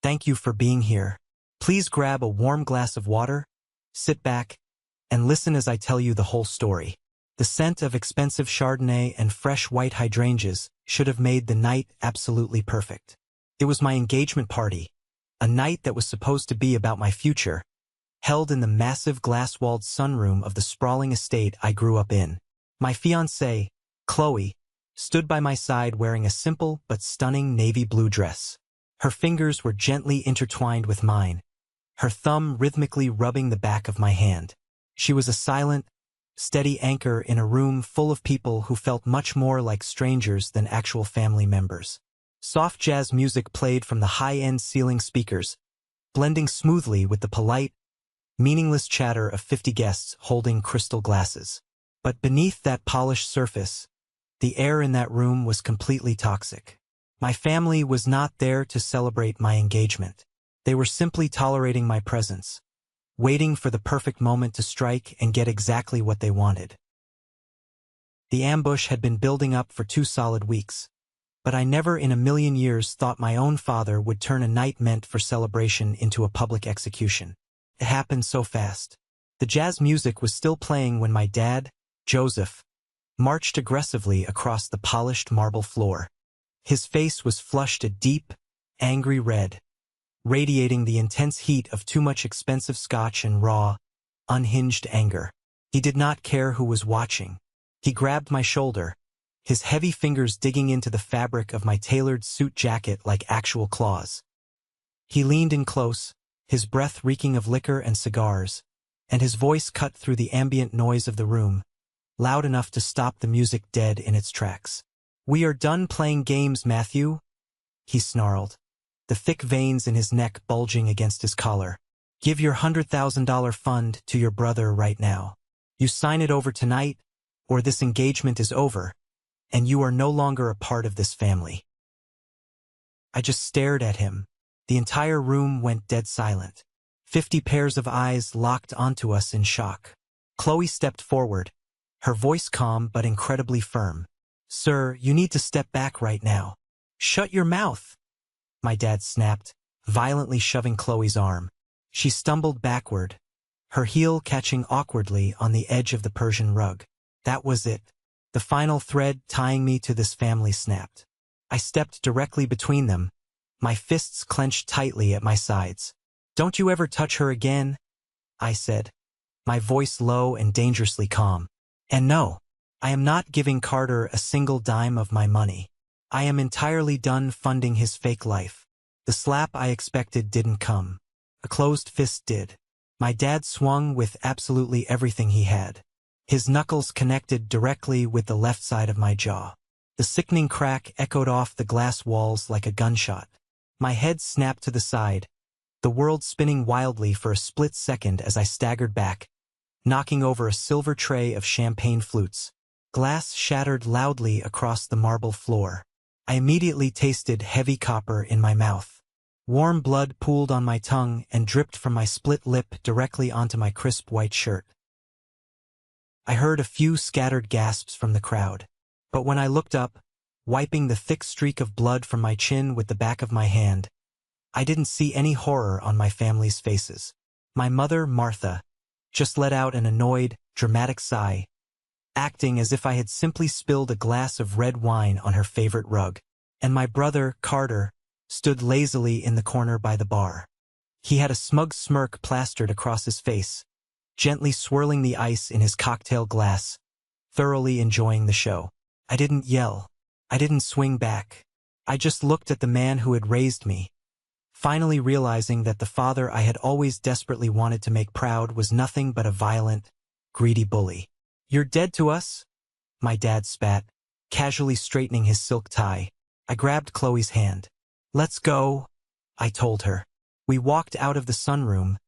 Thank you for being here. Please grab a warm glass of water, sit back, and listen as I tell you the whole story. The scent of expensive Chardonnay and fresh white hydrangeas should have made the night absolutely perfect. It was my engagement party, a night that was supposed to be about my future, held in the massive glass-walled sunroom of the sprawling estate I grew up in. My fiancée, Chloe, stood by my side wearing a simple but stunning navy blue dress. Her fingers were gently intertwined with mine, her thumb rhythmically rubbing the back of my hand. She was a silent, steady anchor in a room full of people who felt much more like strangers than actual family members. Soft jazz music played from the high-end ceiling speakers, blending smoothly with the polite, meaningless chatter of 50 guests holding crystal glasses. But beneath that polished surface, the air in that room was completely toxic. My family was not there to celebrate my engagement. They were simply tolerating my presence, waiting for the perfect moment to strike and get exactly what they wanted. The ambush had been building up for 2 solid weeks, but I never in a million years thought my own father would turn a night meant for celebration into a public execution. It happened so fast. The jazz music was still playing when my dad, Joseph, marched aggressively across the polished marble floor. His face was flushed a deep, angry red, radiating the intense heat of too much expensive scotch and raw, unhinged anger. He did not care who was watching. He grabbed my shoulder, his heavy fingers digging into the fabric of my tailored suit jacket like actual claws. He leaned in close, his breath reeking of liquor and cigars, and his voice cut through the ambient noise of the room, loud enough to stop the music dead in its tracks. "We are done playing games, Matthew," he snarled, the thick veins in his neck bulging against his collar. "Give your $100,000 fund to your brother right now. You sign it over tonight, or this engagement is over, and you are no longer a part of this family." I just stared at him. The entire room went dead silent. 50 pairs of eyes locked onto us in shock. Chloe stepped forward, her voice calm but incredibly firm. "Sir, you need to step back right now." "Shut your mouth," my dad snapped, violently shoving Chloe's arm. She stumbled backward, her heel catching awkwardly on the edge of the Persian rug. That was it. The final thread tying me to this family snapped. I stepped directly between them, my fists clenched tightly at my sides. "Don't you ever touch her again," I said, my voice low and dangerously calm. "And no, I am not giving Carter a single dime of my money. I am entirely done funding his fake life." The slap I expected didn't come. A closed fist did. My dad swung with absolutely everything he had. His knuckles connected directly with the left side of my jaw. The sickening crack echoed off the glass walls like a gunshot. My head snapped to the side, the world spinning wildly for a split second as I staggered back, knocking over a silver tray of champagne flutes. Glass shattered loudly across the marble floor. I immediately tasted heavy copper in my mouth. Warm blood pooled on my tongue and dripped from my split lip directly onto my crisp white shirt. I heard a few scattered gasps from the crowd, but when I looked up, wiping the thick streak of blood from my chin with the back of my hand, I didn't see any horror on my family's faces. My mother, Martha, just let out an annoyed, dramatic sigh, acting as if I had simply spilled a glass of red wine on her favorite rug. And my brother, Carter, stood lazily in the corner by the bar. He had a smug smirk plastered across his face, gently swirling the ice in his cocktail glass, thoroughly enjoying the show. I didn't yell. I didn't swing back. I just looked at the man who had raised me, finally realizing that the father I had always desperately wanted to make proud was nothing but a violent, greedy bully. "You're dead to us?" my dad spat, casually straightening his silk tie. I grabbed Chloe's hand. "Let's go," I told her. We walked out of the sunroom,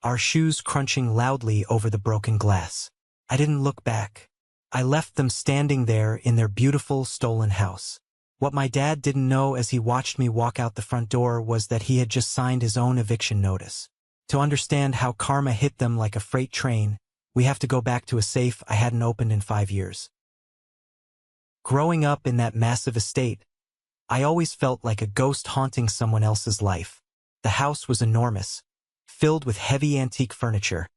our shoes crunching loudly over the broken glass. I didn't look back. I left them standing there in their beautiful stolen house. What my dad didn't know as he watched me walk out the front door was that he had just signed his own eviction notice. To understand how karma hit them like a freight train, we have to go back to a safe I hadn't opened in 5 years. Growing up in that massive estate, I always felt like a ghost haunting someone else's life. The house was enormous, filled with heavy antique furniture,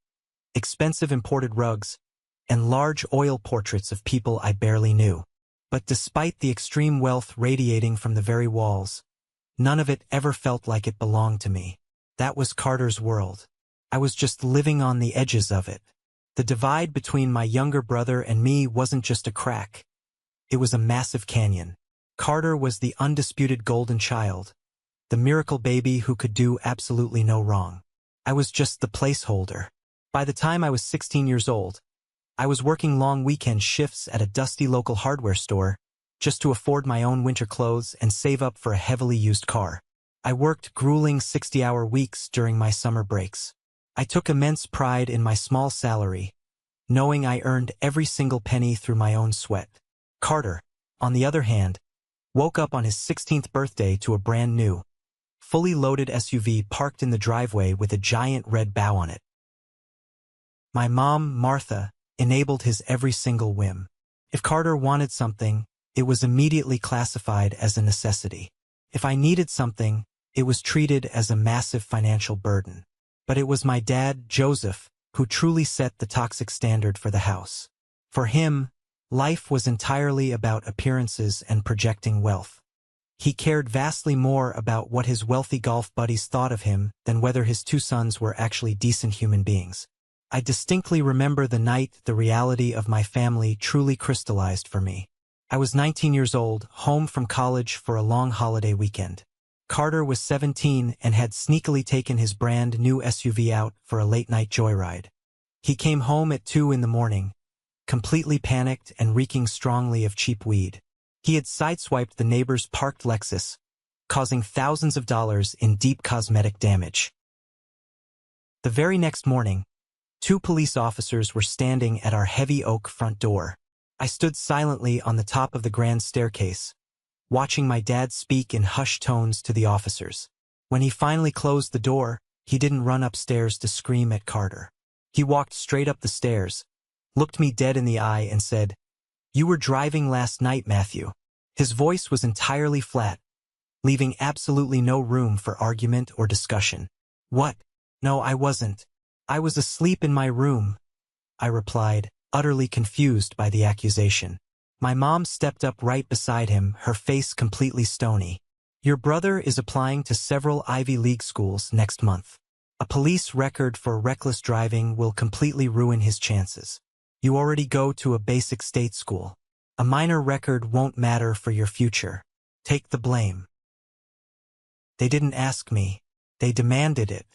expensive imported rugs, and large oil portraits of people I barely knew. But despite the extreme wealth radiating from the very walls, none of it ever felt like it belonged to me. That was Carter's world. I was just living on the edges of it. The divide between my younger brother and me wasn't just a crack. It was a massive canyon. Carter was the undisputed golden child, the miracle baby who could do absolutely no wrong. I was just the placeholder. By the time I was 16 years old, I was working long weekend shifts at a dusty local hardware store just to afford my own winter clothes and save up for a heavily used car. I worked grueling 60-hour weeks during my summer breaks. I took immense pride in my small salary, knowing I earned every single penny through my own sweat. Carter, on the other hand, woke up on his 16th birthday to a brand new, fully loaded SUV parked in the driveway with a giant red bow on it. My mom, Martha, enabled his every single whim. If Carter wanted something, it was immediately classified as a necessity. If I needed something, it was treated as a massive financial burden. But it was my dad, Joseph, who truly set the toxic standard for the house. For him, life was entirely about appearances and projecting wealth. He cared vastly more about what his wealthy golf buddies thought of him than whether his two sons were actually decent human beings. I distinctly remember the night the reality of my family truly crystallized for me. I was 19 years old, home from college for a long holiday weekend. Carter was 17 and had sneakily taken his brand new SUV out for a late-night joyride. He came home at 2 in the morning, completely panicked and reeking strongly of cheap weed. He had sideswiped the neighbor's parked Lexus, causing thousands of dollars in deep cosmetic damage. The very next morning, 2 police officers were standing at our heavy oak front door. I stood silently on the top of the grand staircase, watching my dad speak in hushed tones to the officers. When he finally closed the door, he didn't run upstairs to scream at Carter. He walked straight up the stairs, looked me dead in the eye and said, "You were driving last night, Matthew." His voice was entirely flat, leaving absolutely no room for argument or discussion. "What? No, I wasn't. I was asleep in my room," I replied, utterly confused by the accusation. My mom stepped up right beside him, her face completely stony. "Your brother is applying to several Ivy League schools next month. A police record for reckless driving will completely ruin his chances. You already go to a basic state school. A minor record won't matter for your future. Take the blame." They didn't ask me. They demanded it.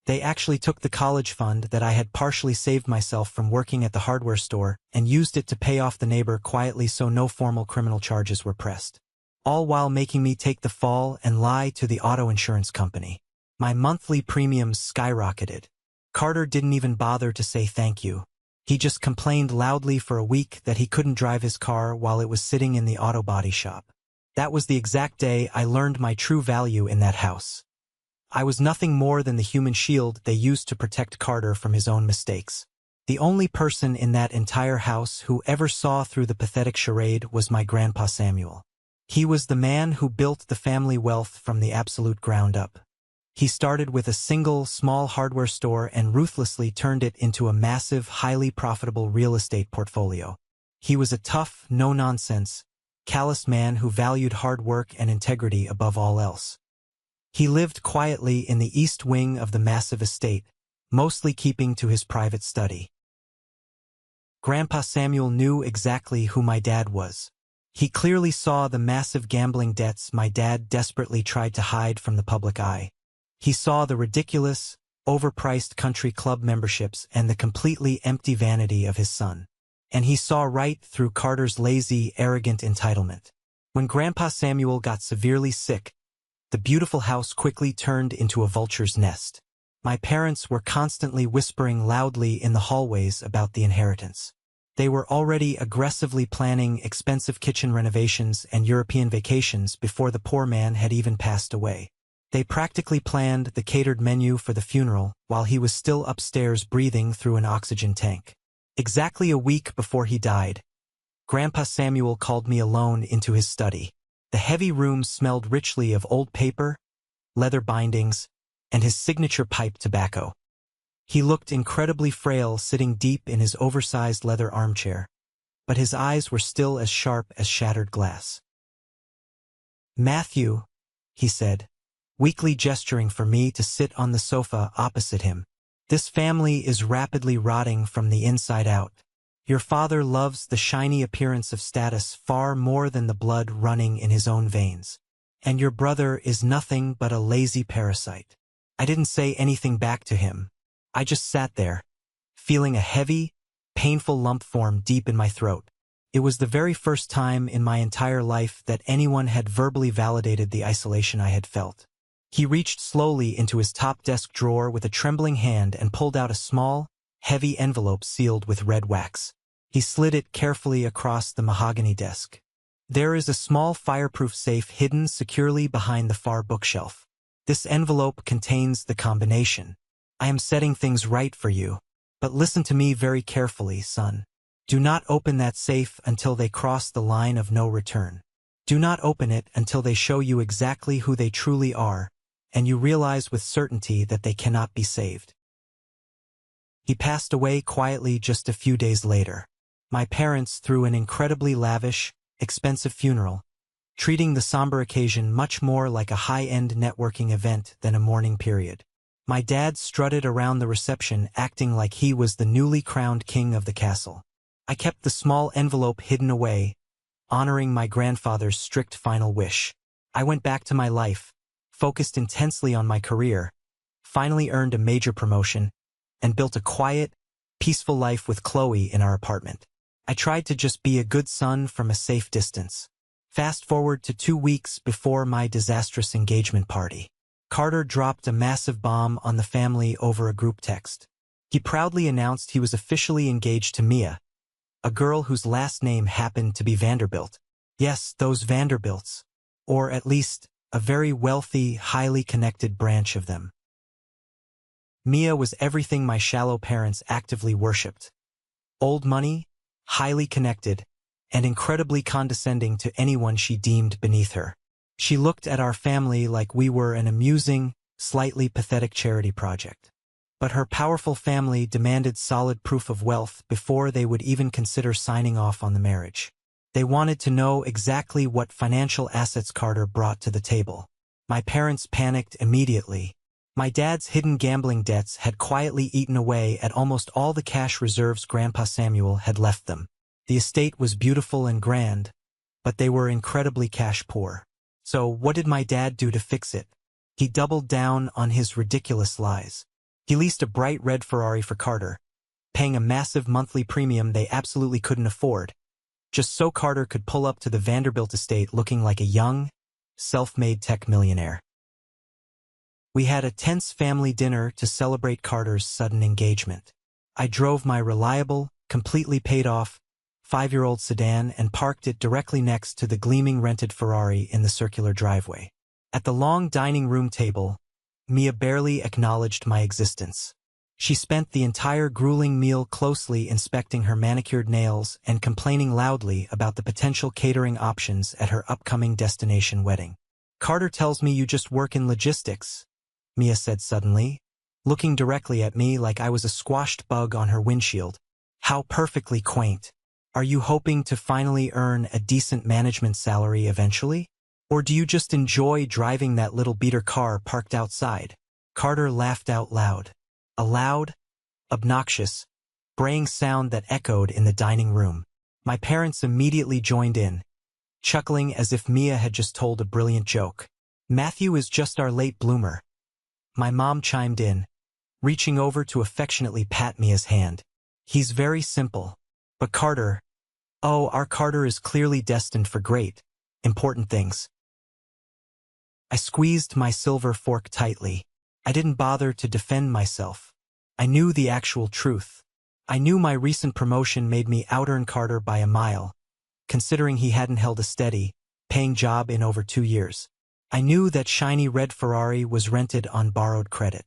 They actually took the college fund that I had partially saved myself from working at the hardware store and used it to pay off the neighbor quietly so no formal criminal charges were pressed. All while making me take the fall and lie to the auto insurance company. My monthly premiums skyrocketed. Carter didn't even bother to say thank you. He just complained loudly for a week that he couldn't drive his car while it was sitting in the auto body shop. That was the exact day I learned my true value in that house. I was nothing more than the human shield they used to protect Carter from his own mistakes. The only person in that entire house who ever saw through the pathetic charade was my grandpa Samuel. He was the man who built the family wealth from the absolute ground up. He started with a single, small hardware store and ruthlessly turned it into a massive, highly profitable real estate portfolio. He was a tough, no-nonsense, callous man who valued hard work and integrity above all else. He lived quietly in the east wing of the massive estate, mostly keeping to his private study. Grandpa Samuel knew exactly who my dad was. He clearly saw the massive gambling debts my dad desperately tried to hide from the public eye. He saw the ridiculous, overpriced country club memberships and the completely empty vanity of his son. And he saw right through Carter's lazy, arrogant entitlement. When Grandpa Samuel got severely sick, the beautiful house quickly turned into a vulture's nest. My parents were constantly whispering loudly in the hallways about the inheritance. They were already aggressively planning expensive kitchen renovations and European vacations before the poor man had even passed away. They practically planned the catered menu for the funeral while he was still upstairs breathing through an oxygen tank. Exactly a week before he died, Grandpa Samuel called me alone into his study. The heavy room smelled richly of old paper, leather bindings, and his signature pipe tobacco. He looked incredibly frail sitting deep in his oversized leather armchair, but his eyes were still as sharp as shattered glass. "Matthew," he said, weakly gesturing for me to sit on the sofa opposite him. "This family is rapidly rotting from the inside out. Your father loves the shiny appearance of status far more than the blood running in his own veins. And your brother is nothing but a lazy parasite." I didn't say anything back to him. I just sat there, feeling a heavy, painful lump form deep in my throat. It was the very first time in my entire life that anyone had verbally validated the isolation I had felt. He reached slowly into his top desk drawer with a trembling hand and pulled out a small, heavy envelope sealed with red wax. He slid it carefully across the mahogany desk. "There is a small fireproof safe hidden securely behind the far bookshelf. This envelope contains the combination. I am setting things right for you. But listen to me very carefully, son. Do not open that safe until they cross the line of no return. Do not open it until they show you exactly who they truly are, and you realize with certainty that they cannot be saved." He passed away quietly just a few days later. My parents threw an incredibly lavish, expensive funeral, treating the somber occasion much more like a high-end networking event than a mourning period. My dad strutted around the reception acting like he was the newly crowned king of the castle. I kept the small envelope hidden away, honoring my grandfather's strict final wish. I went back to my life, focused intensely on my career, finally earned a major promotion, and built a quiet, peaceful life with Chloe in our apartment. I tried to just be a good son from a safe distance. Fast forward to 2 weeks before my disastrous engagement party. Carter dropped a massive bomb on the family over a group text. He proudly announced he was officially engaged to Mia, a girl whose last name happened to be Vanderbilt. Yes, those Vanderbilts. Or at least, a very wealthy, highly connected branch of them. Mia was everything my shallow parents actively worshipped. Old money, highly connected, and incredibly condescending to anyone she deemed beneath her. She looked at our family like we were an amusing, slightly pathetic charity project. But her powerful family demanded solid proof of wealth before they would even consider signing off on the marriage. They wanted to know exactly what financial assets Carter brought to the table. My parents panicked immediately. My dad's hidden gambling debts had quietly eaten away at almost all the cash reserves Grandpa Samuel had left them. The estate was beautiful and grand, but they were incredibly cash poor. So what did my dad do to fix it? He doubled down on his ridiculous lies. He leased a bright red Ferrari for Carter, paying a massive monthly premium they absolutely couldn't afford, just so Carter could pull up to the Vanderbilt estate looking like a young, self-made tech millionaire. We had a tense family dinner to celebrate Carter's sudden engagement. I drove my reliable, completely paid-off, 5-year-old sedan and parked it directly next to the gleaming rented Ferrari in the circular driveway. At the long dining room table, Mia barely acknowledged my existence. She spent the entire grueling meal closely inspecting her manicured nails and complaining loudly about the potential catering options at her upcoming destination wedding. "Carter tells me you just work in logistics," Mia said suddenly, looking directly at me like I was a squashed bug on her windshield. "How perfectly quaint. Are you hoping to finally earn a decent management salary eventually? Or do you just enjoy driving that little beater car parked outside?" Carter laughed out loud. A loud, obnoxious, braying sound that echoed in the dining room. My parents immediately joined in, chuckling as if Mia had just told a brilliant joke. "Matthew is just our late bloomer." My mom chimed in, reaching over to affectionately pat Mia's hand. "He's very simple. But Carter, oh, our Carter is clearly destined for great, important things." I squeezed my silver fork tightly. I didn't bother to defend myself. I knew the actual truth. I knew my recent promotion made me out-earn Carter by a mile, considering he hadn't held a steady, paying job in over 2 years. I knew that shiny red Ferrari was rented on borrowed credit.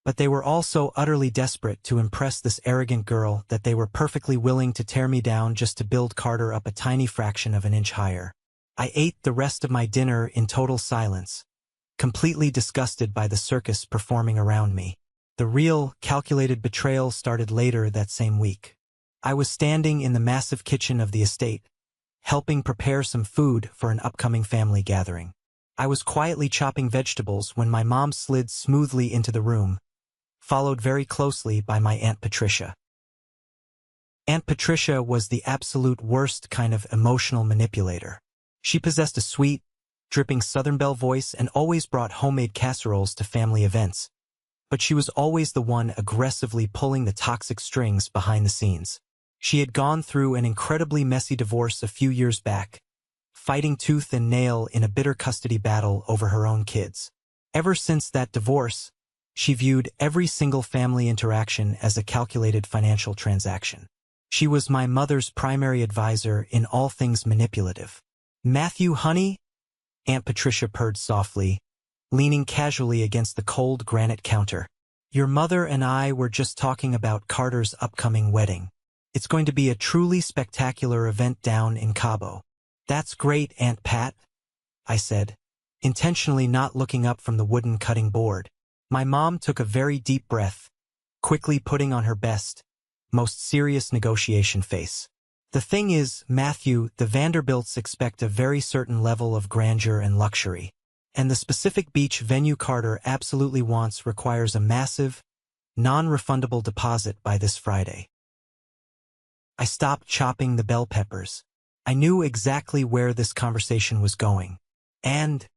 But they were also utterly desperate to impress this arrogant girl that they were perfectly willing to tear me down just to build Carter up a tiny fraction of an inch higher. I ate the rest of my dinner in total silence, completely disgusted by the circus performing around me. The real, calculated betrayal started later that same week. I was standing in the massive kitchen of the estate, helping prepare some food for an upcoming family gathering. I was quietly chopping vegetables when my mom slid smoothly into the room, followed very closely by my Aunt Patricia. Aunt Patricia was the absolute worst kind of emotional manipulator. She possessed a sweet, dripping Southern Belle voice and always brought homemade casseroles to family events. But she was always the one aggressively pulling the toxic strings behind the scenes. She had gone through an incredibly messy divorce a few years back, fighting tooth and nail in a bitter custody battle over her own kids. Ever since that divorce, she viewed every single family interaction as a calculated financial transaction. She was my mother's primary advisor in all things manipulative. "Matthew, honey?" Aunt Patricia purred softly, leaning casually against the cold granite counter. "Your mother and I were just talking about Carter's upcoming wedding. It's going to be a truly spectacular event down in Cabo." "That's great, Aunt Pat," I said, intentionally not looking up from the wooden cutting board. My mom took a very deep breath, quickly putting on her best, most serious negotiation face. "The thing is, Matthew, the Vanderbilts expect a very certain level of grandeur and luxury. And the specific beach venue Carter absolutely wants requires a massive, non-refundable deposit by this Friday." I stopped chopping the bell peppers. I knew exactly where this conversation was going. And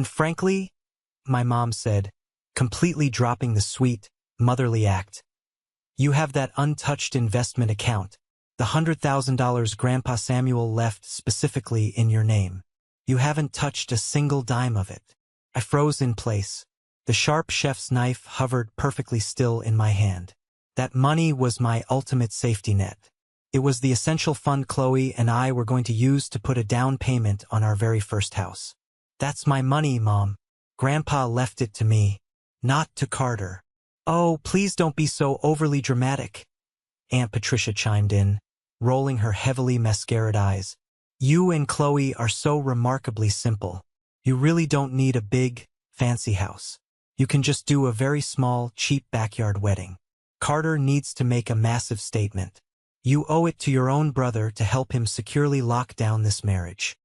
frankly, my mom said, completely dropping the sweet, motherly act, "You have that untouched investment account, the $100,000 Grandpa Samuel left specifically in your name. You haven't touched a single dime of it." I froze in place. The sharp chef's knife hovered perfectly still in my hand. That money was my ultimate safety net. It was the essential fund Chloe and I were going to use to put a down payment on our very first house. "That's my money, Mom. Grandpa left it to me, not to Carter." "Oh, please don't be so overly dramatic," Aunt Patricia chimed in, rolling her heavily mascaraed eyes. "You and Chloe are so remarkably simple. You really don't need a big, fancy house. You can just do a very small, cheap backyard wedding. Carter needs to make a massive statement. You owe it to your own brother to help him securely lock down this marriage."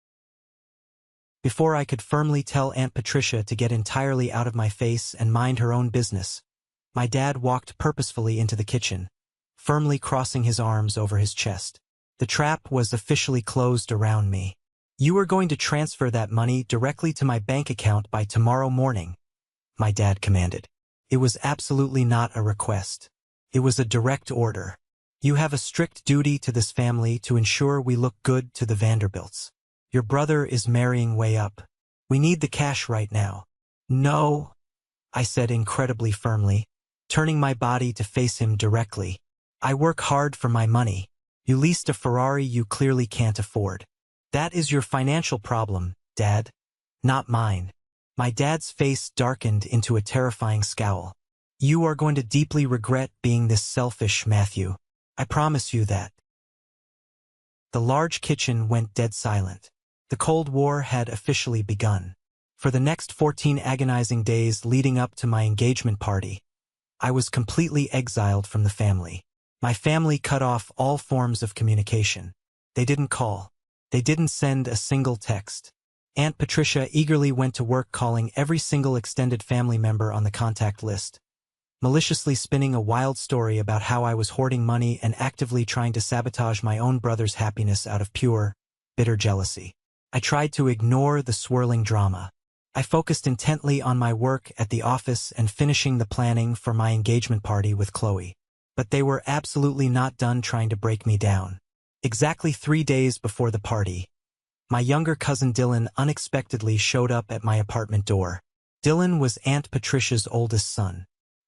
Before I could firmly tell Aunt Patricia to get entirely out of my face and mind her own business, my dad walked purposefully into the kitchen, firmly crossing his arms over his chest. The trap was officially closed around me. "You are going to transfer that money directly to my bank account by tomorrow morning," my dad commanded. It was absolutely not a request. It was a direct order. "You have a strict duty to this family to ensure we look good to the Vanderbilts. Your brother is marrying way up. We need the cash right now." "No," I said incredibly firmly, turning my body to face him directly. "I work hard for my money. You leased a Ferrari you clearly can't afford. That is your financial problem, Dad, not mine." My dad's face darkened into a terrifying scowl. "You are going to deeply regret being this selfish, Matthew. I promise you that." The large kitchen went dead silent. The Cold War had officially begun. For the next 14 agonizing days leading up to my engagement party, I was completely exiled from the family. My family cut off all forms of communication. They didn't call. They didn't send a single text. Aunt Patricia eagerly went to work calling every single extended family member on the contact list, maliciously spinning a wild story about how I was hoarding money and actively trying to sabotage my own brother's happiness out of pure, bitter jealousy. I tried to ignore the swirling drama. I focused intently on my work at the office and finishing the planning for my engagement party with Chloe. But they were absolutely not done trying to break me down. Exactly 3 days before the party, my younger cousin Dylan unexpectedly showed up at my apartment door. Dylan was Aunt Patricia's oldest son.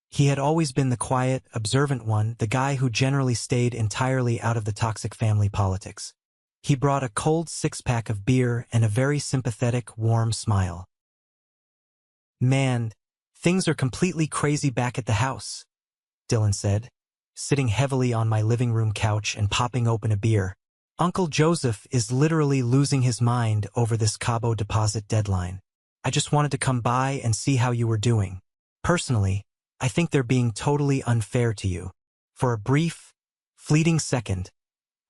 He had always been the quiet, observant one, the guy who generally stayed entirely out of the toxic family politics. He brought a cold 6-pack of beer and a very sympathetic, warm smile. "Man, things are completely crazy back at the house," Dylan said, sitting heavily on my living room couch and popping open a beer. "Uncle Joseph is literally losing his mind over this Cabo deposit deadline. I just wanted to come by and see how you were doing. Personally, I think they're being totally unfair to you." For a brief, fleeting second,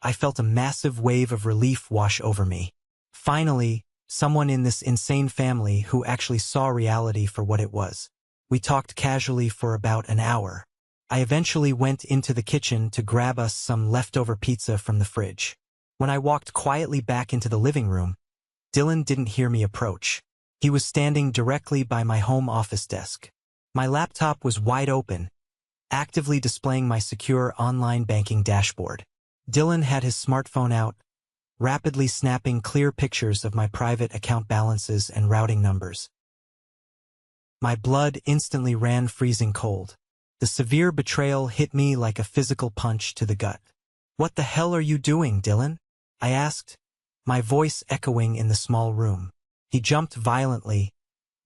I felt a massive wave of relief wash over me. Finally, someone in this insane family who actually saw reality for what it was. We talked casually for about an hour. I eventually went into the kitchen to grab us some leftover pizza from the fridge. When I walked quietly back into the living room, Dylan didn't hear me approach. He was standing directly by my home office desk. My laptop was wide open, actively displaying my secure online banking dashboard. Dylan had his smartphone out, rapidly snapping clear pictures of my private account balances and routing numbers. My blood instantly ran freezing cold. The severe betrayal hit me like a physical punch to the gut. "What the hell are you doing, Dylan?" I asked, my voice echoing in the small room. He jumped violently,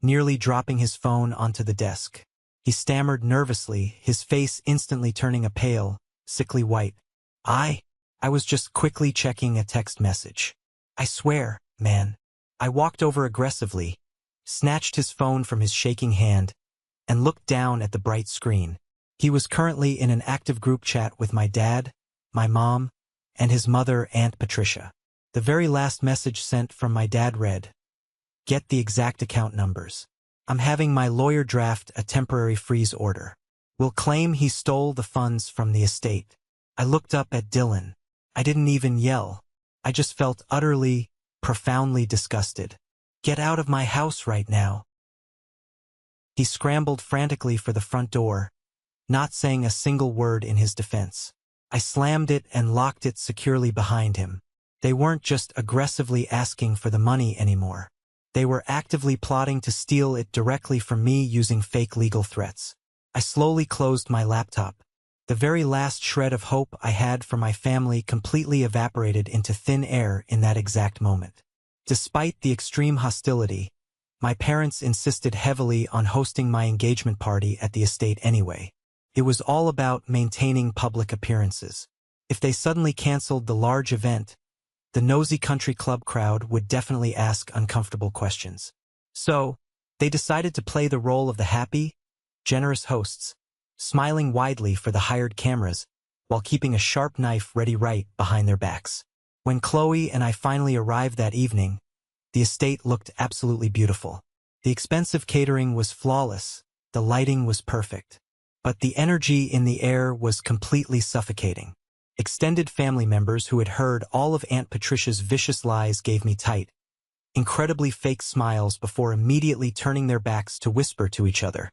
nearly dropping his phone onto the desk. He stammered nervously, his face instantly turning a pale, sickly white. I was just quickly checking a text message. "I swear, man." I walked over aggressively, snatched his phone from his shaking hand, and looked down at the bright screen. He was currently in an active group chat with my dad, my mom, and his mother, Aunt Patricia. The very last message sent from my dad read, "Get the exact account numbers. I'm having my lawyer draft a temporary freeze order. We'll claim he stole the funds from the estate." I looked up at Dylan. I didn't even yell. I just felt utterly, profoundly disgusted. "Get out of my house right now." He scrambled frantically for the front door, not saying a single word in his defense. I slammed it and locked it securely behind him. They weren't just aggressively asking for the money anymore. They were actively plotting to steal it directly from me using fake legal threats. I slowly closed my laptop. The very last shred of hope I had for my family completely evaporated into thin air in that exact moment. Despite the extreme hostility, my parents insisted heavily on hosting my engagement party at the estate anyway. It was all about maintaining public appearances. If they suddenly canceled the large event, the nosy country club crowd would definitely ask uncomfortable questions. So, they decided to play the role of the happy, generous hosts, smiling widely for the hired cameras, while keeping a sharp knife ready right behind their backs. When Chloe and I finally arrived that evening, the estate looked absolutely beautiful. The expensive catering was flawless, the lighting was perfect, but the energy in the air was completely suffocating. Extended family members who had heard all of Aunt Patricia's vicious lies gave me tight, incredibly fake smiles before immediately turning their backs to whisper to each other.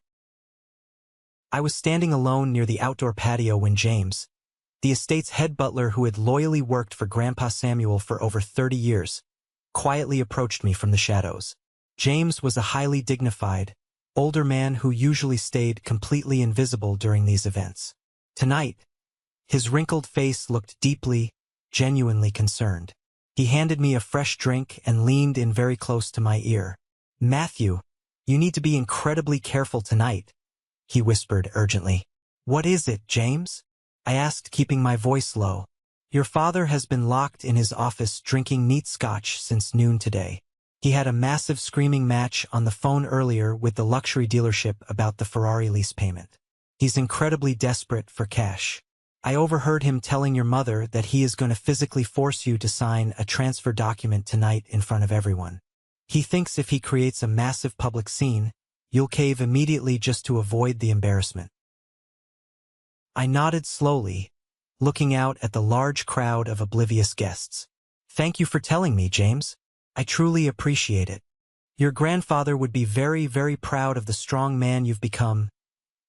I was standing alone near the outdoor patio when James, the estate's head butler who had loyally worked for Grandpa Samuel for over 30 years, quietly approached me from the shadows. James was a highly dignified, older man who usually stayed completely invisible during these events. Tonight, his wrinkled face looked deeply, genuinely concerned. He handed me a fresh drink and leaned in very close to my ear. "Matthew, you need to be incredibly careful tonight," he whispered urgently. "What is it, James?" I asked, keeping my voice low. "Your father has been locked in his office drinking neat scotch since noon today. He had a massive screaming match on the phone earlier with the luxury dealership about the Ferrari lease payment. He's incredibly desperate for cash. I overheard him telling your mother that he is going to physically force you to sign a transfer document tonight in front of everyone. He thinks if he creates a massive public scene, you'll cave immediately just to avoid the embarrassment." I nodded slowly, looking out at the large crowd of oblivious guests. "Thank you for telling me, James. I truly appreciate it. Your grandfather would be very, very proud of the strong man you've become,"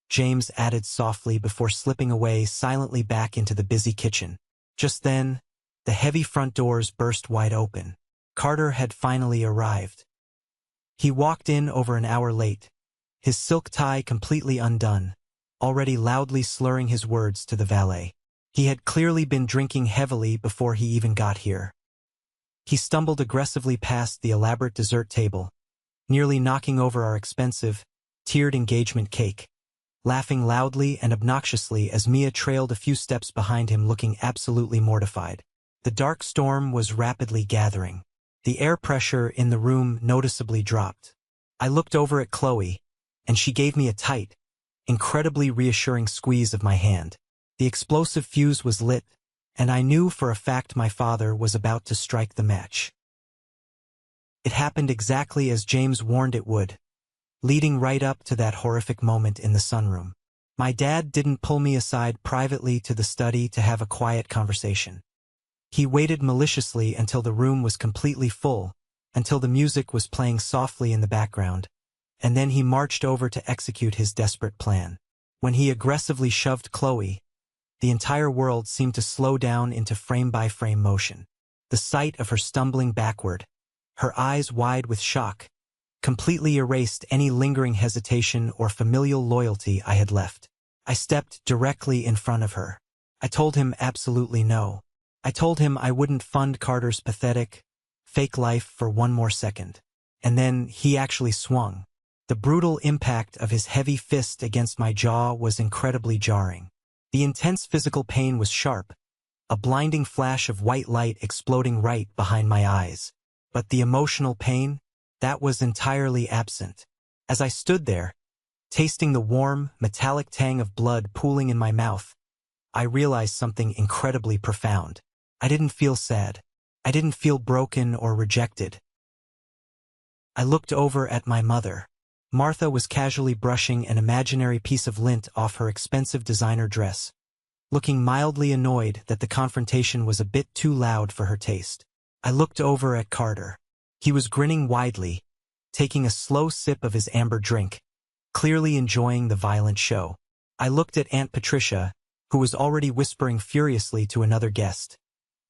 James added softly before slipping away silently back into the busy kitchen. Just then, the heavy front doors burst wide open. Carter had finally arrived. He walked in over an hour late, his silk tie completely undone, already loudly slurring his words to the valet. He had clearly been drinking heavily before he even got here. He stumbled aggressively past the elaborate dessert table, nearly knocking over our expensive, tiered engagement cake, laughing loudly and obnoxiously as Mia trailed a few steps behind him looking absolutely mortified. The dark storm was rapidly gathering. The air pressure in the room noticeably dropped. I looked over at Chloe, and she gave me a tight, incredibly reassuring squeeze of my hand. The explosive fuse was lit, and I knew for a fact my father was about to strike the match. It happened exactly as James warned it would, leading right up to that horrific moment in the sunroom. My dad didn't pull me aside privately to the study to have a quiet conversation. He waited maliciously until the room was completely full, until the music was playing softly in the background, and then he marched over to execute his desperate plan. When he aggressively shoved Chloe, the entire world seemed to slow down into frame-by-frame motion. The sight of her stumbling backward, her eyes wide with shock, completely erased any lingering hesitation or familial loyalty I had left. I stepped directly in front of her. I told him absolutely no. I told him I wouldn't fund Carter's pathetic, fake life for one more second. And then he actually swung. The brutal impact of his heavy fist against my jaw was incredibly jarring. The intense physical pain was sharp, a blinding flash of white light exploding right behind my eyes. But the emotional pain, that was entirely absent. As I stood there, tasting the warm, metallic tang of blood pooling in my mouth, I realized something incredibly profound. I didn't feel sad. I didn't feel broken or rejected. I looked over at my mother. Martha was casually brushing an imaginary piece of lint off her expensive designer dress, looking mildly annoyed that the confrontation was a bit too loud for her taste. I looked over at Carter. He was grinning widely, taking a slow sip of his amber drink, clearly enjoying the violent show. I looked at Aunt Patricia, who was already whispering furiously to another guest,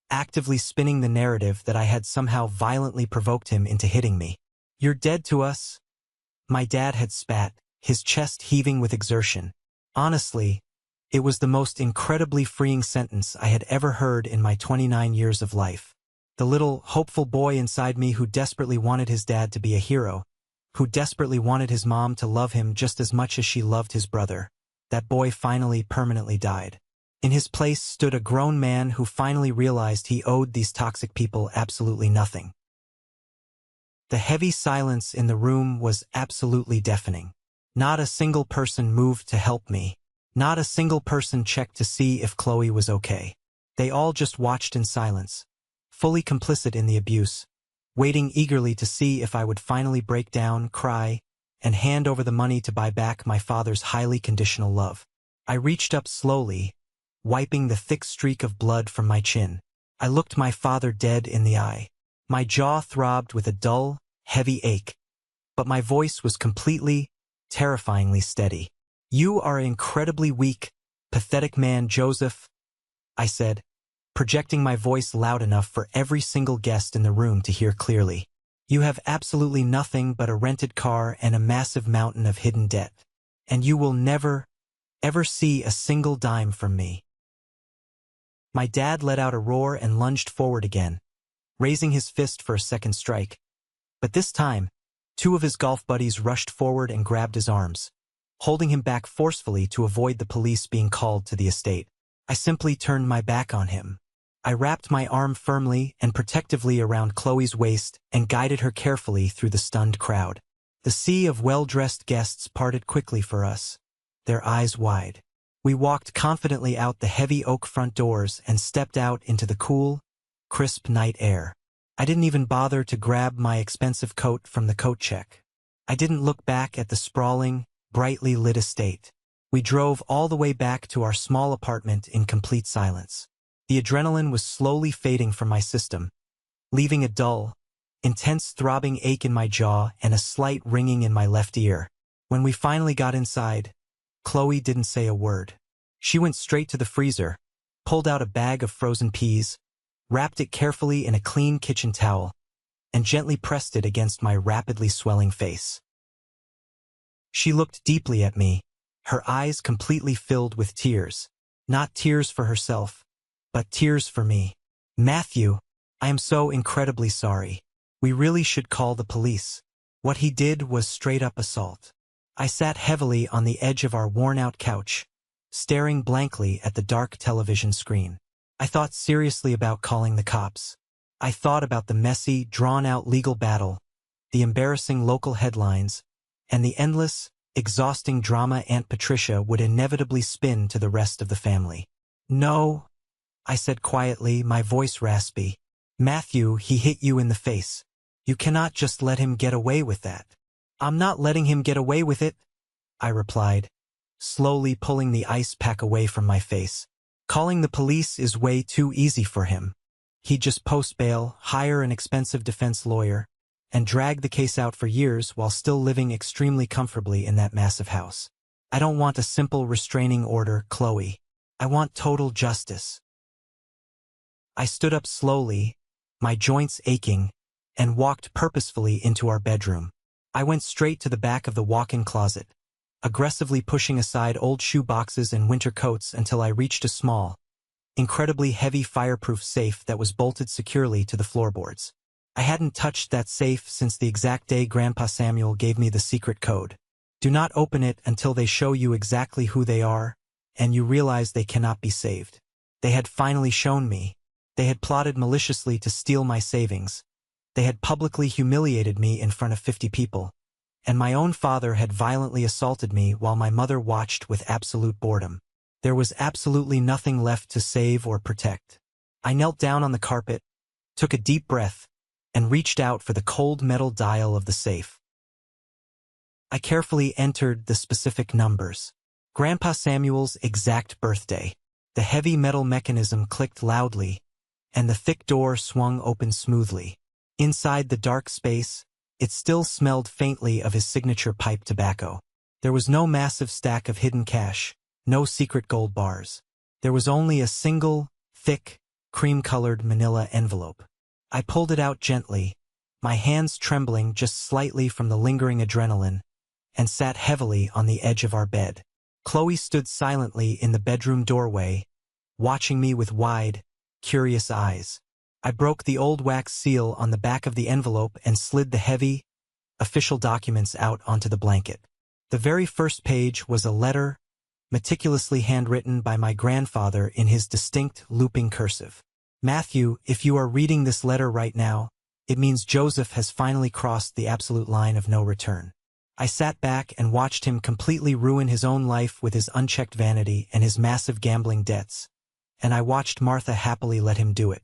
actively spinning the narrative that I had somehow violently provoked him into hitting me. "You're dead to us?" My dad had spat, his chest heaving with exertion. Honestly, it was the most incredibly freeing sentence I had ever heard in my 29 years of life. The little, hopeful boy inside me who desperately wanted his dad to be a hero, who desperately wanted his mom to love him just as much as she loved his brother, that boy finally permanently died. In his place stood a grown man who finally realized he owed these toxic people absolutely nothing. The heavy silence in the room was absolutely deafening. Not a single person moved to help me. Not a single person checked to see if Chloe was okay. They all just watched in silence, fully complicit in the abuse, waiting eagerly to see if I would finally break down, cry, and hand over the money to buy back my father's highly conditional love. I reached up slowly, wiping the thick streak of blood from my chin. I looked my father dead in the eye. My jaw throbbed with a dull, heavy ache, but my voice was completely, terrifyingly steady. "You are an incredibly weak, pathetic man, Joseph," I said, projecting my voice loud enough for every single guest in the room to hear clearly. "You have absolutely nothing but a rented car and a massive mountain of hidden debt, and you will never, ever see a single dime from me." My dad let out a roar and lunged forward again, raising his fist for a second strike. But this time, two of his golf buddies rushed forward and grabbed his arms, holding him back forcefully to avoid the police being called to the estate. I simply turned my back on him. I wrapped my arm firmly and protectively around Chloe's waist and guided her carefully through the stunned crowd. The sea of well-dressed guests parted quickly for us, their eyes wide. We walked confidently out the heavy oak front doors and stepped out into the cool, crisp night air. I didn't even bother to grab my expensive coat from the coat check. I didn't look back at the sprawling, brightly lit estate. We drove all the way back to our small apartment in complete silence. The adrenaline was slowly fading from my system, leaving a dull, intense throbbing ache in my jaw and a slight ringing in my left ear. When we finally got inside, Chloe didn't say a word. She went straight to the freezer, pulled out a bag of frozen peas, wrapped it carefully in a clean kitchen towel, and gently pressed it against my rapidly swelling face. She looked deeply at me, her eyes completely filled with tears. Not tears for herself, but tears for me. "Matthew, I am so incredibly sorry. We really should call the police. What he did was straight-up assault." I sat heavily on the edge of our worn-out couch, staring blankly at the dark television screen. I thought seriously about calling the cops. I thought about the messy, drawn-out legal battle, the embarrassing local headlines, and the endless, exhausting drama Aunt Patricia would inevitably spin to the rest of the family. "No," I said quietly, my voice raspy. "Matthew, he hit you in the face. You cannot just let him get away with that." "I'm not letting him get away with it," I replied, slowly pulling the ice pack away from my face. "Calling the police is way too easy for him. He'd just post bail, hire an expensive defense lawyer, and drag the case out for years while still living extremely comfortably in that massive house. I don't want a simple restraining order, Chloe. I want total justice." I stood up slowly, my joints aching, and walked purposefully into our bedroom. I went straight to the back of the walk-in closet, aggressively pushing aside old shoe boxes and winter coats until I reached a small, incredibly heavy fireproof safe that was bolted securely to the floorboards. I hadn't touched that safe since the exact day Grandpa Samuel gave me the secret code. "Do not open it until they show you exactly who they are, and you realize they cannot be saved." They had finally shown me. They had plotted maliciously to steal my savings. They had publicly humiliated me in front of 50 people. And my own father had violently assaulted me while my mother watched with absolute boredom. There was absolutely nothing left to save or protect. I knelt down on the carpet, took a deep breath, and reached out for the cold metal dial of the safe. I carefully entered the specific numbers. Grandpa Samuel's exact birthday. The heavy metal mechanism clicked loudly, and the thick door swung open smoothly. Inside the dark space, it still smelled faintly of his signature pipe tobacco. There was no massive stack of hidden cash, no secret gold bars. There was only a single, thick, cream-colored manila envelope. I pulled it out gently, my hands trembling just slightly from the lingering adrenaline, and sat heavily on the edge of our bed. Chloe stood silently in the bedroom doorway, watching me with wide, curious eyes. I broke the old wax seal on the back of the envelope and slid the heavy, official documents out onto the blanket. The very first page was a letter, meticulously handwritten by my grandfather in his distinct looping cursive. "Matthew, if you are reading this letter right now, it means Joseph has finally crossed the absolute line of no return." I sat back and watched him completely ruin his own life with his unchecked vanity and his massive gambling debts, and I watched Martha happily let him do it.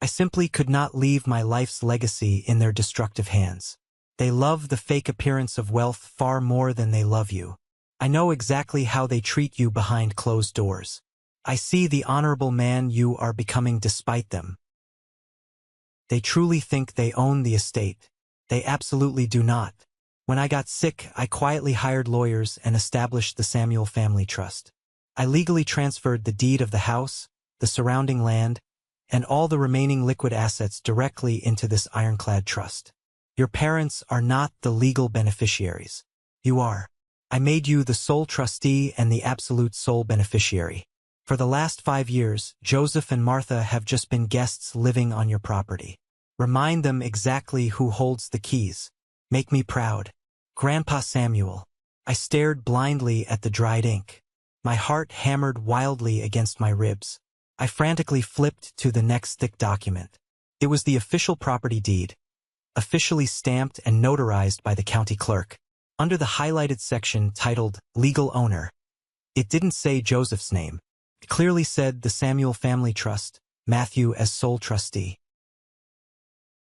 I simply could not leave my life's legacy in their destructive hands. They love the fake appearance of wealth far more than they love you. I know exactly how they treat you behind closed doors. I see the honorable man you are becoming despite them. They truly think they own the estate. They absolutely do not. When I got sick, I quietly hired lawyers and established the Samuel Family Trust. I legally transferred the deed of the house, the surrounding land, and all the remaining liquid assets directly into this ironclad trust. Your parents are not the legal beneficiaries. You are. I made you the sole trustee and the absolute sole beneficiary. For the last 5 years, Joseph and Martha have just been guests living on your property. Remind them exactly who holds the keys. Make me proud. Grandpa Samuel. I stared blindly at the dried ink. My heart hammered wildly against my ribs. I frantically flipped to the next thick document. It was the official property deed, officially stamped and notarized by the county clerk. Under the highlighted section titled Legal Owner, it didn't say Joseph's name. It clearly said the Samuel Family Trust, Matthew as sole trustee.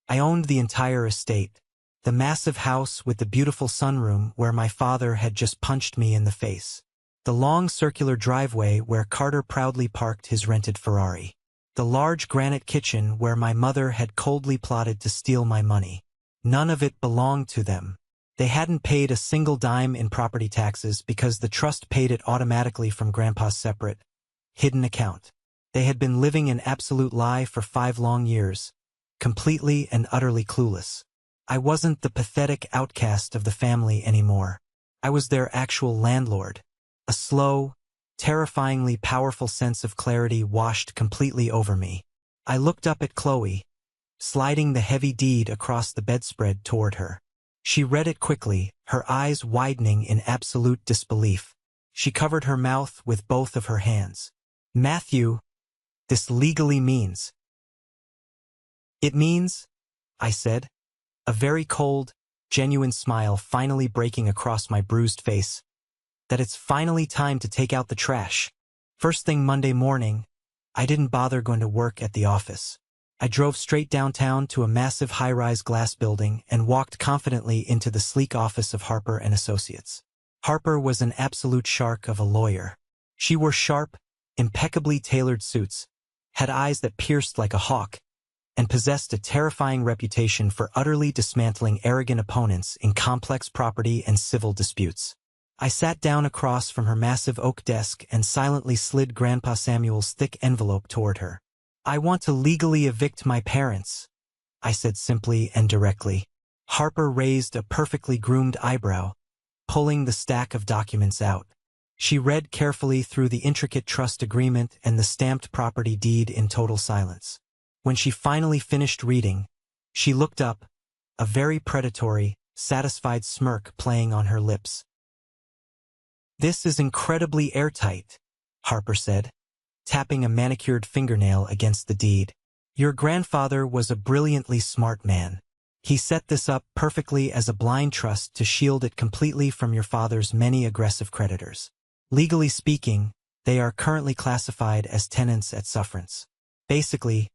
I owned the entire estate, the massive house with the beautiful sunroom where my father had just punched me in the face, the long circular driveway where Carter proudly parked his rented Ferrari, the large granite kitchen where my mother had coldly plotted to steal my money. None of it belonged to them. They hadn't paid a single dime in property taxes because the trust paid it automatically from Grandpa's separate, hidden account. They had been living an absolute lie for 5 long years, completely and utterly clueless. I wasn't the pathetic outcast of the family anymore. I was their actual landlord. A slow, terrifyingly powerful sense of clarity washed completely over me. I looked up at Chloe, sliding the heavy deed across the bedspread toward her. She read it quickly, her eyes widening in absolute disbelief. She covered her mouth with both of her hands. "Matthew, this legally means." "It means," I said, a very cold, genuine smile finally breaking across my bruised face, that it's finally time to take out the trash. First thing Monday morning, I didn't bother going to work at the office. I drove straight downtown to a massive high-rise glass building and walked confidently into the sleek office of Harper & Associates. Harper was an absolute shark of a lawyer. She wore sharp, impeccably tailored suits, had eyes that pierced like a hawk, and possessed a terrifying reputation for utterly dismantling arrogant opponents in complex property and civil disputes. I sat down across from her massive oak desk and silently slid Grandpa Samuel's thick envelope toward her. "I want to legally evict my parents," I said simply and directly. Harper raised a perfectly groomed eyebrow, pulling the stack of documents out. She read carefully through the intricate trust agreement and the stamped property deed in total silence. When she finally finished reading, she looked up, a very predatory, satisfied smirk playing on her lips. "This is incredibly airtight," Harper said, tapping a manicured fingernail against the deed. "Your grandfather was a brilliantly smart man. He set this up perfectly as a blind trust to shield it completely from your father's many aggressive creditors. Legally speaking, they are currently classified as tenants at sufferance. Basically,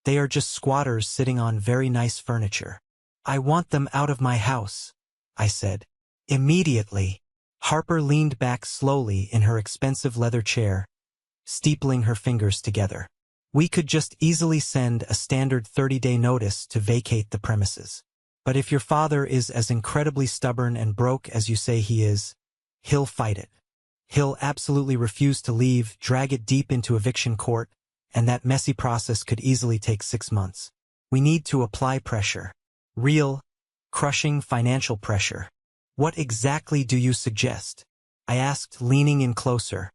they are just squatters sitting on very nice furniture. I want them out of my house," I said. Immediately, Harper leaned back slowly in her expensive leather chair, steepling her fingers together. "We could just easily send a standard 30-day notice to vacate the premises. But if your father is as incredibly stubborn and broke as you say he is, he'll fight it. He'll absolutely refuse to leave, drag it deep into eviction court, and that messy process could easily take 6 months. We need to apply pressure. Real, crushing financial pressure." "What exactly do you suggest?" I asked, leaning in closer.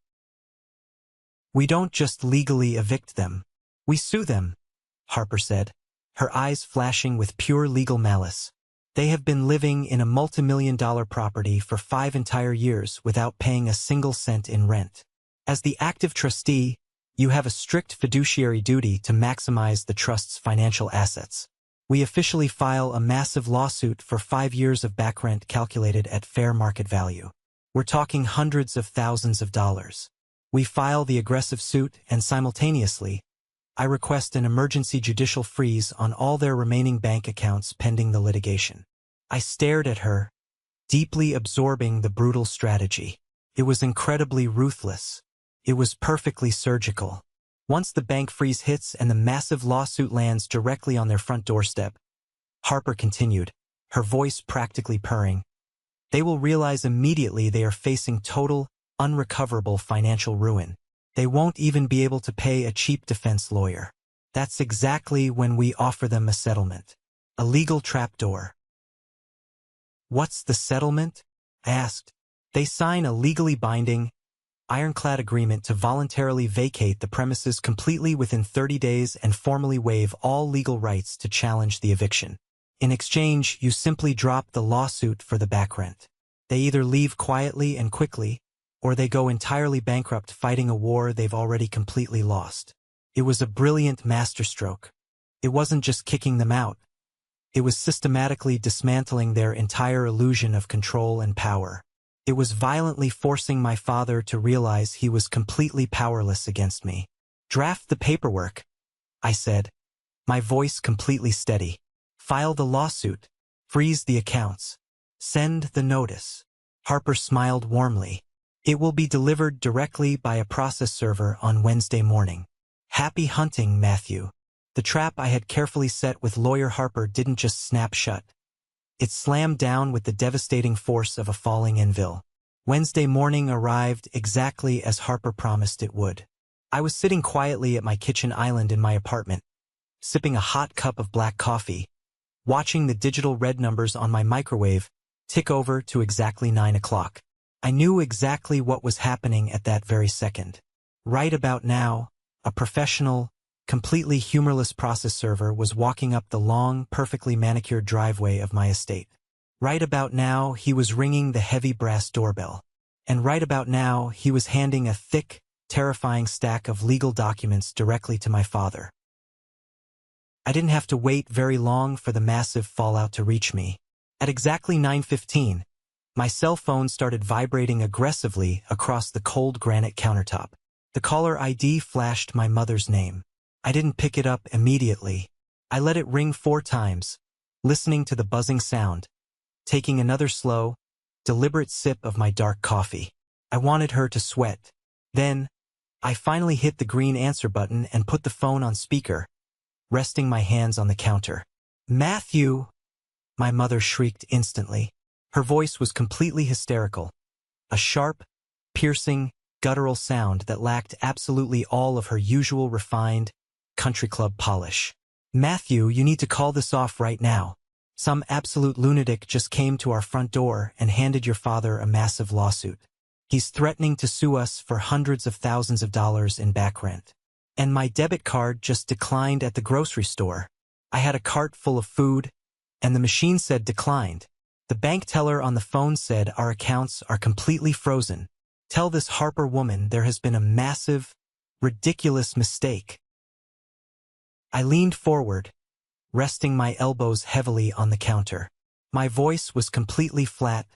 "We don't just legally evict them. We sue them," Harper said, her eyes flashing with pure legal malice. "They have been living in a multi-million-dollar property for 5 entire years without paying a single cent in rent. As the active trustee, you have a strict fiduciary duty to maximize the trust's financial assets. We officially file a massive lawsuit for 5 years of back rent calculated at fair market value. We're talking hundreds of thousands of dollars. We file the aggressive suit and simultaneously, I request an emergency judicial freeze on all their remaining bank accounts pending the litigation." I stared at her, deeply absorbing the brutal strategy. It was incredibly ruthless. It was perfectly surgical. Once the bank freeze hits and the massive lawsuit lands directly on their front doorstep, Harper continued, her voice practically purring, they will realize immediately they are facing total, unrecoverable financial ruin. They won't even be able to pay a cheap defense lawyer. That's exactly when we offer them a settlement. A legal trapdoor. "What's the settlement?" I asked. "They sign a legally binding, ironclad agreement to voluntarily vacate the premises completely within 30 days and formally waive all legal rights to challenge the eviction. In exchange, you simply drop the lawsuit for the back rent. They either leave quietly and quickly, or they go entirely bankrupt fighting a war they've already completely lost." It was a brilliant masterstroke. It wasn't just kicking them out. It was systematically dismantling their entire illusion of control and power. It was violently forcing my father to realize he was completely powerless against me. "Draft the paperwork," I said, my voice completely steady. "File the lawsuit. Freeze the accounts. Send the notice." Harper smiled warmly. "It will be delivered directly by a process server on Wednesday morning. Happy hunting, Matthew." The trap I had carefully set with Lawyer Harper didn't just snap shut. It slammed down with the devastating force of a falling anvil. Wednesday morning arrived exactly as Harper promised it would. I was sitting quietly at my kitchen island in my apartment, sipping a hot cup of black coffee, watching the digital red numbers on my microwave tick over to exactly 9 o'clock. I knew exactly what was happening at that very second. Right about now, a professional, completely humorless process server was walking up the long, perfectly manicured driveway of my estate. Right about now, he was ringing the heavy brass doorbell. And right about now, he was handing a thick, terrifying stack of legal documents directly to my father. I didn't have to wait very long for the massive fallout to reach me. At exactly 9:15, my cell phone started vibrating aggressively across the cold granite countertop. The caller ID flashed my mother's name. I didn't pick it up immediately. I let it ring 4 times, listening to the buzzing sound, taking another slow, deliberate sip of my dark coffee. I wanted her to sweat. Then, I finally hit the green answer button and put the phone on speaker, resting my hands on the counter. "Matthew!" My mother shrieked instantly. Her voice was completely hysterical, a sharp, piercing, guttural sound that lacked absolutely all of her usual refined, country club polish. "Matthew, you need to call this off right now. Some absolute lunatic just came to our front door and handed your father a massive lawsuit. He's threatening to sue us for hundreds of thousands of dollars in back rent. And my debit card just declined at the grocery store. I had a cart full of food, and the machine said declined. The bank teller on the phone said our accounts are completely frozen. Tell this Harper woman there has been a massive, ridiculous mistake." I leaned forward, resting my elbows heavily on the counter. My voice was completely flat,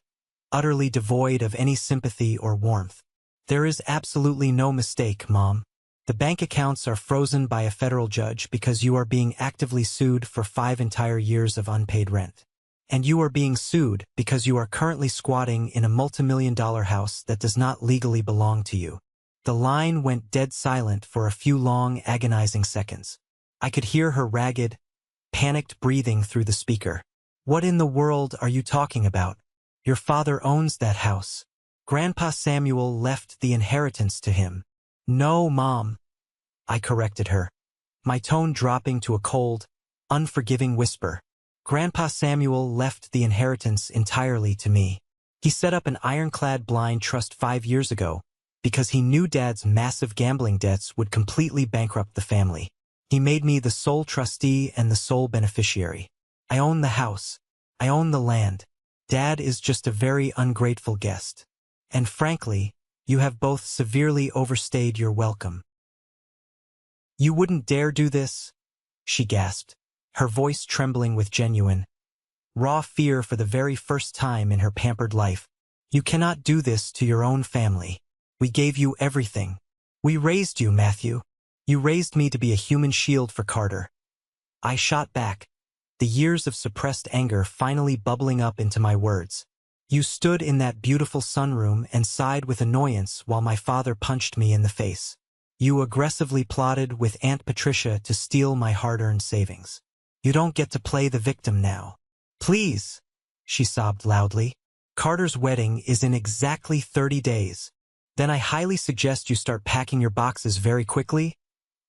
utterly devoid of any sympathy or warmth. "There is absolutely no mistake, Mom. The bank accounts are frozen by a federal judge because you are being actively sued for 5 entire years of unpaid rent. And you are being sued because you are currently squatting in a multimillion-dollar house that does not legally belong to you." The line went dead silent for a few long, agonizing seconds. I could hear her ragged, panicked breathing through the speaker. "What in the world are you talking about? Your father owns that house. Grandpa Samuel left the inheritance to him." "No, Mom," I corrected her, my tone dropping to a cold, unforgiving whisper. "Grandpa Samuel left the inheritance entirely to me. He set up an ironclad blind trust 5 years ago because he knew Dad's massive gambling debts would completely bankrupt the family. He made me the sole trustee and the sole beneficiary. I own the house. I own the land. Dad is just a very ungrateful guest. And frankly, you have both severely overstayed your welcome." "You wouldn't dare do this?" she gasped, her voice trembling with genuine, raw fear for the very first time in her pampered life. "You cannot do this to your own family. We gave you everything. We raised you, Matthew. You raised me to be a human shield for Carter." I shot back, the years of suppressed anger finally bubbling up into my words. "You stood in that beautiful sunroom and sighed with annoyance while my father punched me in the face. You aggressively plotted with Aunt Patricia to steal my hard-earned savings. You don't get to play the victim now. Please," she sobbed loudly. "Carter's wedding is in exactly 30 days. Then I highly suggest you start packing your boxes very quickly,"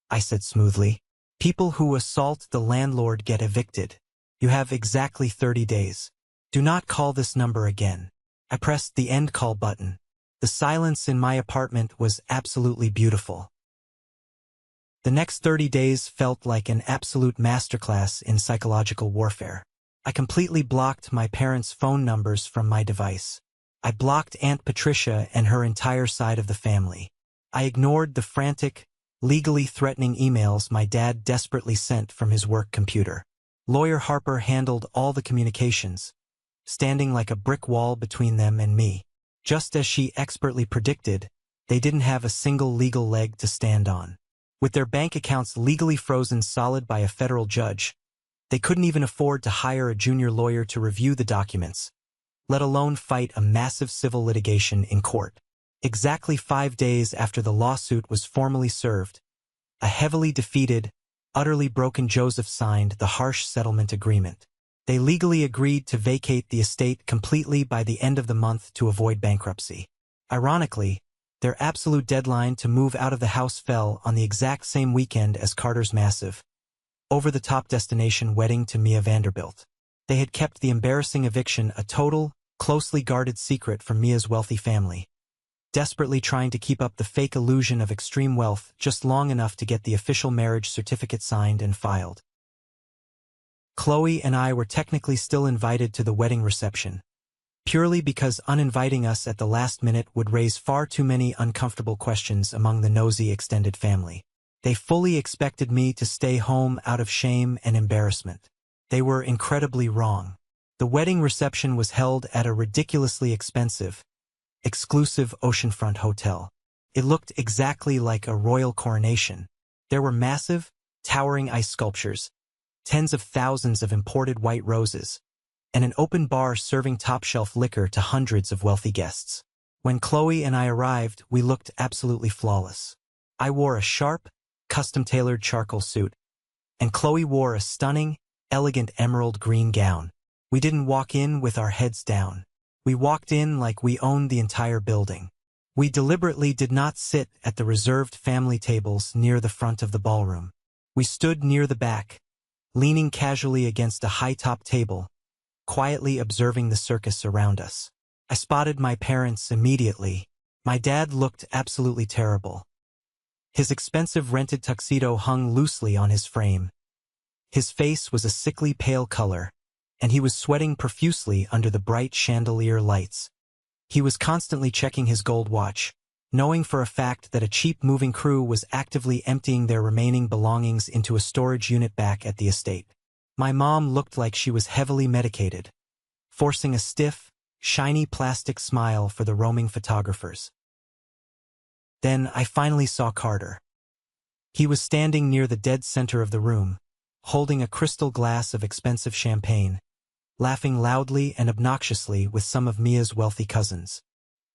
I said smoothly. "People who assault the landlord get evicted. You have exactly 30 days. Do not call this number again." I pressed the end call button. The silence in my apartment was absolutely beautiful. The next 30 days felt like an absolute masterclass in psychological warfare. I completely blocked my parents' phone numbers from my device. I blocked Aunt Patricia and her entire side of the family. I ignored the frantic, legally threatening emails my dad desperately sent from his work computer. Lawyer Harper handled all the communications, standing like a brick wall between them and me. Just as she expertly predicted, they didn't have a single legal leg to stand on. With their bank accounts legally frozen solid by a federal judge, they couldn't even afford to hire a junior lawyer to review the documents, let alone fight a massive civil litigation in court. Exactly 5 days after the lawsuit was formally served, a heavily defeated, utterly broken Joseph signed the harsh settlement agreement. They legally agreed to vacate the estate completely by the end of the month to avoid bankruptcy. Ironically, their absolute deadline to move out of the house fell on the exact same weekend as Carter's massive, over-the-top destination wedding to Mia Vanderbilt. They had kept the embarrassing eviction a total, closely guarded secret from Mia's wealthy family, desperately trying to keep up the fake illusion of extreme wealth just long enough to get the official marriage certificate signed and filed. Chloe and I were technically still invited to the wedding reception, purely because uninviting us at the last minute would raise far too many uncomfortable questions among the nosy extended family. They fully expected me to stay home out of shame and embarrassment. They were incredibly wrong. The wedding reception was held at a ridiculously expensive, exclusive oceanfront hotel. It looked exactly like a royal coronation. There were massive, towering ice sculptures, tens of thousands of imported white roses, and an open bar serving top-shelf liquor to hundreds of wealthy guests. When Chloe and I arrived, we looked absolutely flawless. I wore a sharp, custom-tailored charcoal suit, and Chloe wore a stunning, elegant emerald green gown. We didn't walk in with our heads down. We walked in like we owned the entire building. We deliberately did not sit at the reserved family tables near the front of the ballroom. We stood near the back, leaning casually against a high-top table, quietly observing the circus around us. I spotted my parents immediately. My dad looked absolutely terrible. His expensive rented tuxedo hung loosely on his frame. His face was a sickly pale color, and he was sweating profusely under the bright chandelier lights. He was constantly checking his gold watch, knowing for a fact that a cheap moving crew was actively emptying their remaining belongings into a storage unit back at the estate. My mom looked like she was heavily medicated, forcing a stiff, shiny plastic smile for the roaming photographers. Then I finally saw Carter. He was standing near the dead center of the room, holding a crystal glass of expensive champagne, laughing loudly and obnoxiously with some of Mia's wealthy cousins.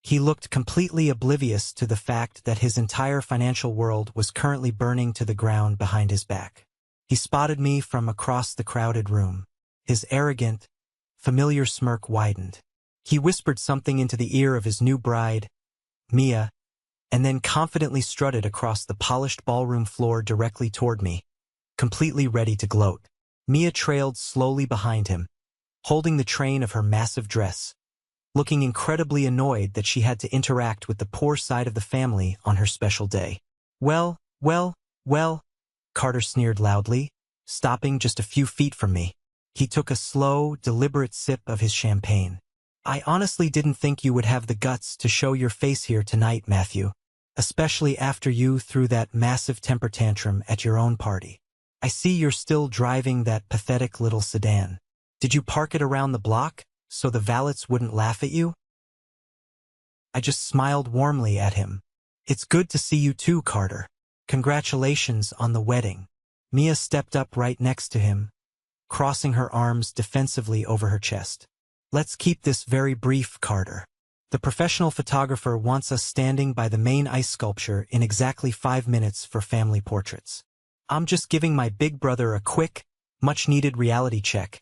He looked completely oblivious to the fact that his entire financial world was currently burning to the ground behind his back. He spotted me from across the crowded room. His arrogant, familiar smirk widened. He whispered something into the ear of his new bride, Mia, and then confidently strutted across the polished ballroom floor directly toward me, completely ready to gloat. Mia trailed slowly behind him, holding the train of her massive dress, looking incredibly annoyed that she had to interact with the poor side of the family on her special day. Well, Carter sneered loudly, stopping just a few feet from me. He took a slow, deliberate sip of his champagne. I honestly didn't think you would have the guts to show your face here tonight, Matthew, especially after you threw that massive temper tantrum at your own party. I see you're still driving that pathetic little sedan. Did you park it around the block so the valets wouldn't laugh at you? I just smiled warmly at him. It's good to see you too, Carter. Congratulations on the wedding. Mia stepped up right next to him, crossing her arms defensively over her chest. Let's keep this very brief, Carter. The professional photographer wants us standing by the main ice sculpture in exactly 5 minutes for family portraits. I'm just giving my big brother a quick, much-needed reality check,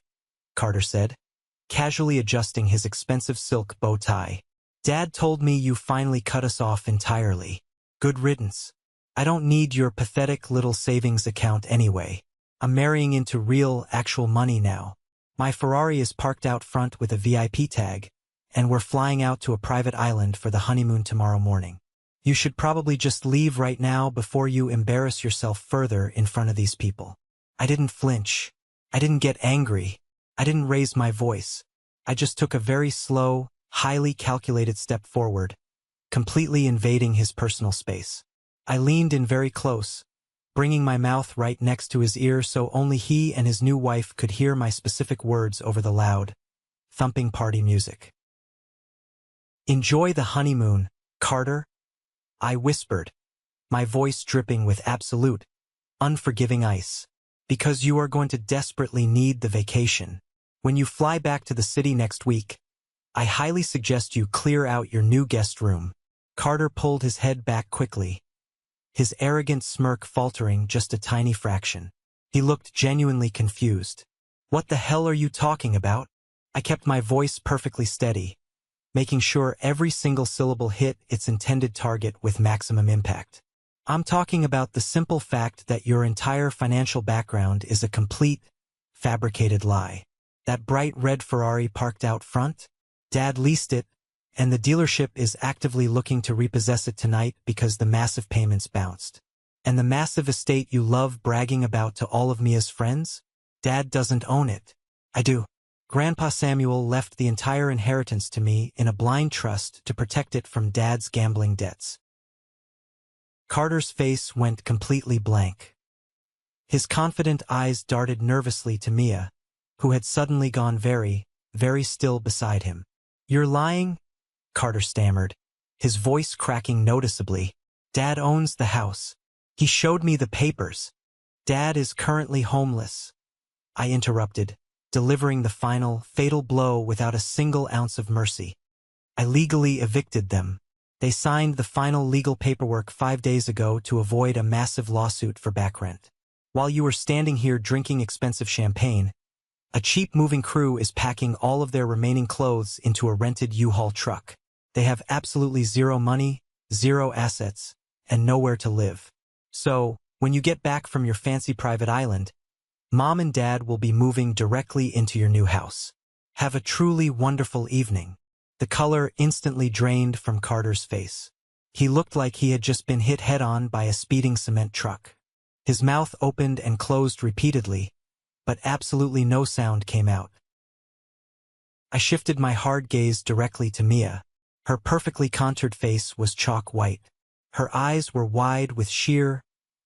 Carter said, casually adjusting his expensive silk bow tie. Dad told me you finally cut us off entirely. Good riddance. I don't need your pathetic little savings account anyway. I'm marrying into real, actual money now. My Ferrari is parked out front with a VIP tag, and we're flying out to a private island for the honeymoon tomorrow morning. You should probably just leave right now before you embarrass yourself further in front of these people. I didn't flinch. I didn't get angry. I didn't raise my voice. I just took a very slow, highly calculated step forward, completely invading his personal space. I leaned in very close, bringing my mouth right next to his ear so only he and his new wife could hear my specific words over the loud, thumping party music. Enjoy the honeymoon, Carter, I whispered, my voice dripping with absolute, unforgiving ice. Because you are going to desperately need the vacation. When you fly back to the city next week, I highly suggest you clear out your new guest room. Carter pulled his head back quickly, his arrogant smirk faltering just a tiny fraction. He looked genuinely confused. What the hell are you talking about? I kept my voice perfectly steady, making sure every single syllable hit its intended target with maximum impact. I'm talking about the simple fact that your entire financial background is a complete, fabricated lie. That bright red Ferrari parked out front? Dad leased it, and the dealership is actively looking to repossess it tonight because the massive payments bounced. And the massive estate you love bragging about to all of Mia's friends? Dad doesn't own it. I do. Grandpa Samuel left the entire inheritance to me in a blind trust to protect it from Dad's gambling debts. Carter's face went completely blank. His confident eyes darted nervously to Mia, who had suddenly gone very, very still beside him. "You're lying?" Carter stammered, his voice cracking noticeably. "Dad owns the house. He showed me the papers. Dad is currently homeless," I interrupted, delivering the final, fatal blow without a single ounce of mercy. "I legally evicted them. They signed the final legal paperwork 5 days ago to avoid a massive lawsuit for back rent. While you were standing here drinking expensive champagne, a cheap moving crew is packing all of their remaining clothes into a rented U-Haul truck. They have absolutely zero money, zero assets, and nowhere to live. So, when you get back from your fancy private island, Mom and Dad will be moving directly into your new house. Have a truly wonderful evening." The color instantly drained from Carter's face. He looked like he had just been hit head-on by a speeding cement truck. His mouth opened and closed repeatedly, but absolutely no sound came out. I shifted my hard gaze directly to Mia. Her perfectly contoured face was chalk white. Her eyes were wide with sheer,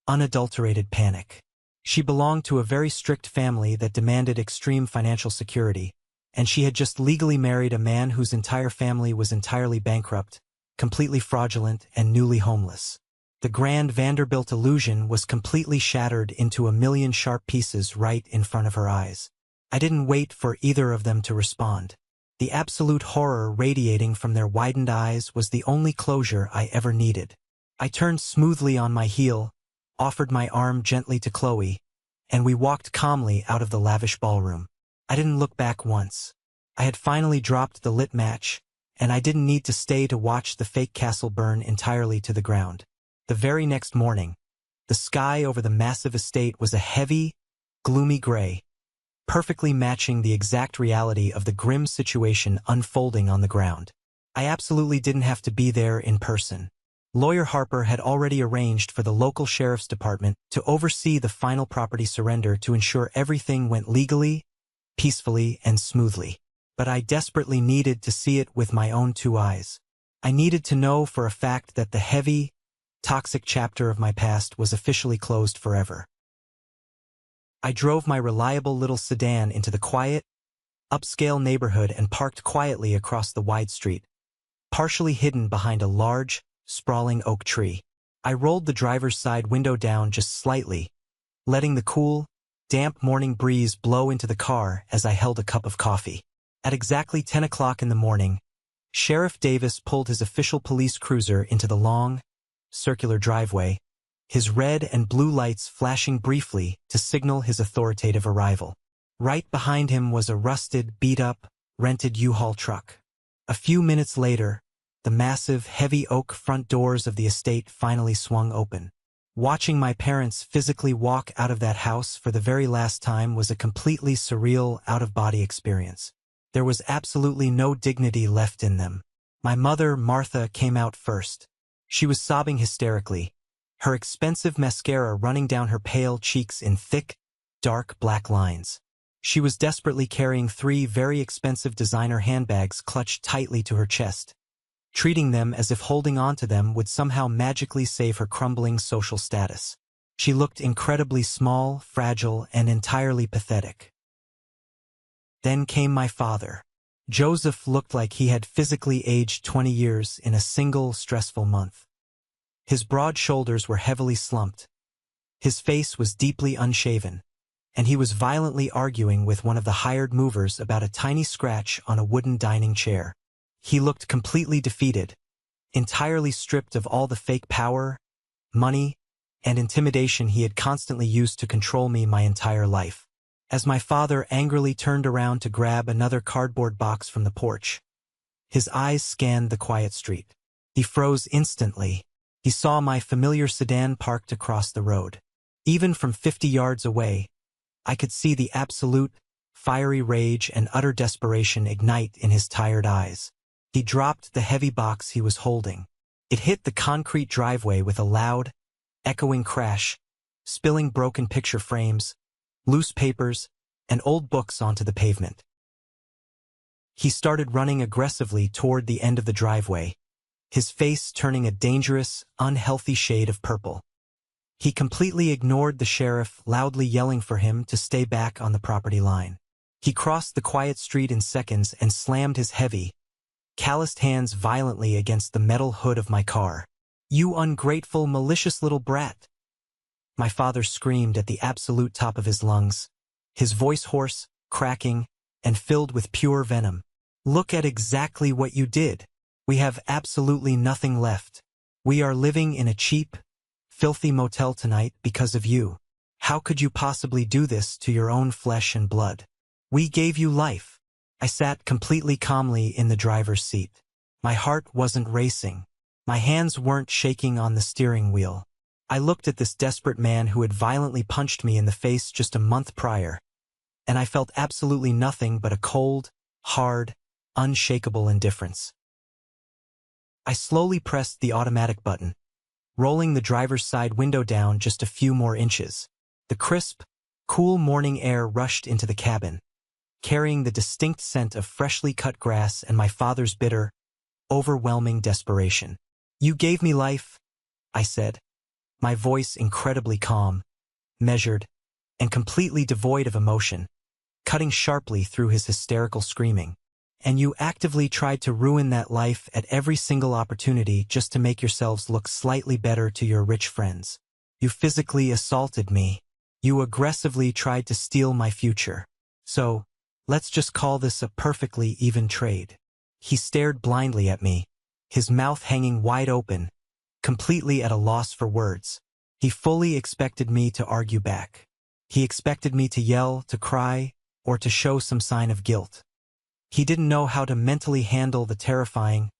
unadulterated panic. She belonged to a very strict family that demanded extreme financial security, and she had just legally married a man whose entire family was entirely bankrupt, completely fraudulent, and newly homeless. The grand Vanderbilt illusion was completely shattered into a million sharp pieces right in front of her eyes. I didn't wait for either of them to respond. The absolute horror radiating from their widened eyes was the only closure I ever needed. I turned smoothly on my heel, offered my arm gently to Chloe, and we walked calmly out of the lavish ballroom. I didn't look back once. I had finally dropped the lit match, and I didn't need to stay to watch the fake castle burn entirely to the ground. The very next morning, the sky over the massive estate was a heavy, gloomy gray, perfectly matching the exact reality of the grim situation unfolding on the ground. I absolutely didn't have to be there in person. Lawyer Harper had already arranged for the local sheriff's department to oversee the final property surrender to ensure everything went legally, peacefully, and smoothly. But I desperately needed to see it with my own 2 eyes. I needed to know for a fact that the heavy, toxic chapter of my past was officially closed forever. I drove my reliable little sedan into the quiet, upscale neighborhood and parked quietly across the wide street, partially hidden behind a large, sprawling oak tree. I rolled the driver's side window down just slightly, letting the cool, damp morning breeze blow into the car as I held a cup of coffee. At exactly 10 o'clock in the morning, Sheriff Davis pulled his official police cruiser into the long, circular driveway, his red and blue lights flashing briefly to signal his authoritative arrival. Right behind him was a rusted, beat-up, rented U-Haul truck. A few minutes later, the massive, heavy oak front doors of the estate finally swung open. Watching my parents physically walk out of that house for the very last time was a completely surreal, out-of-body experience. There was absolutely no dignity left in them. My mother, Martha, came out first. She was sobbing hysterically, her expensive mascara running down her pale cheeks in thick, dark black lines. She was desperately carrying 3 very expensive designer handbags clutched tightly to her chest, treating them as if holding on to them would somehow magically save her crumbling social status. She looked incredibly small, fragile, and entirely pathetic. Then came my father. Joseph looked like he had physically aged 20 years in a single stressful month. His broad shoulders were heavily slumped. His face was deeply unshaven, and he was violently arguing with one of the hired movers about a tiny scratch on a wooden dining chair. He looked completely defeated, entirely stripped of all the fake power, money, and intimidation he had constantly used to control me my entire life. As my father angrily turned around to grab another cardboard box from the porch, his eyes scanned the quiet street. He froze instantly. He saw my familiar sedan parked across the road. Even from 50 yards away, I could see the absolute, fiery rage and utter desperation ignite in his tired eyes. He dropped the heavy box he was holding. It hit the concrete driveway with a loud, echoing crash, spilling broken picture frames, loose papers, and old books onto the pavement. He started running aggressively toward the end of the driveway, his face turning a dangerous, unhealthy shade of purple. He completely ignored the sheriff loudly yelling for him to stay back on the property line. He crossed the quiet street in seconds and slammed his heavy, calloused hands violently against the metal hood of my car. "You ungrateful, malicious little brat!" My father screamed at the absolute top of his lungs, his voice hoarse, cracking, and filled with pure venom. "Look at exactly what you did. We have absolutely nothing left. We are living in a cheap, filthy motel tonight because of you. How could you possibly do this to your own flesh and blood? We gave you life." I sat completely calmly in the driver's seat. My heart wasn't racing. My hands weren't shaking on the steering wheel. I looked at this desperate man who had violently punched me in the face just a month prior, and I felt absolutely nothing but a cold, hard, unshakable indifference. I slowly pressed the automatic button, rolling the driver's side window down just a few more inches. The crisp, cool morning air rushed into the cabin, carrying the distinct scent of freshly cut grass and my father's bitter, overwhelming desperation. "You gave me life," I said, my voice incredibly calm, measured, and completely devoid of emotion, cutting sharply through his hysterical screaming. "And you actively tried to ruin that life at every single opportunity just to make yourselves look slightly better to your rich friends. You physically assaulted me. You aggressively tried to steal my future. So, let's just call this a perfectly even trade." He stared blindly at me, his mouth hanging wide open, completely at a loss for words. He fully expected me to argue back. He expected me to yell, to cry, or to show some sign of guilt. He didn't know how to mentally handle the terrifying,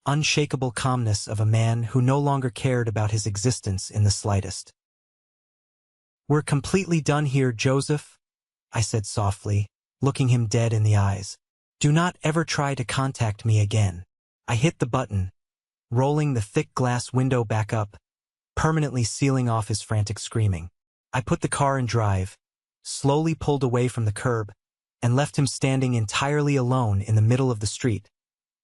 unshakable calmness of a man who no longer cared about his existence in the slightest. "We're completely done here, Joseph," I said softly, looking him dead in the eyes. "Do not ever try to contact me again." I hit the button, rolling the thick glass window back up, permanently sealing off his frantic screaming. I put the car in drive, slowly pulled away from the curb, and left him standing entirely alone in the middle of the street,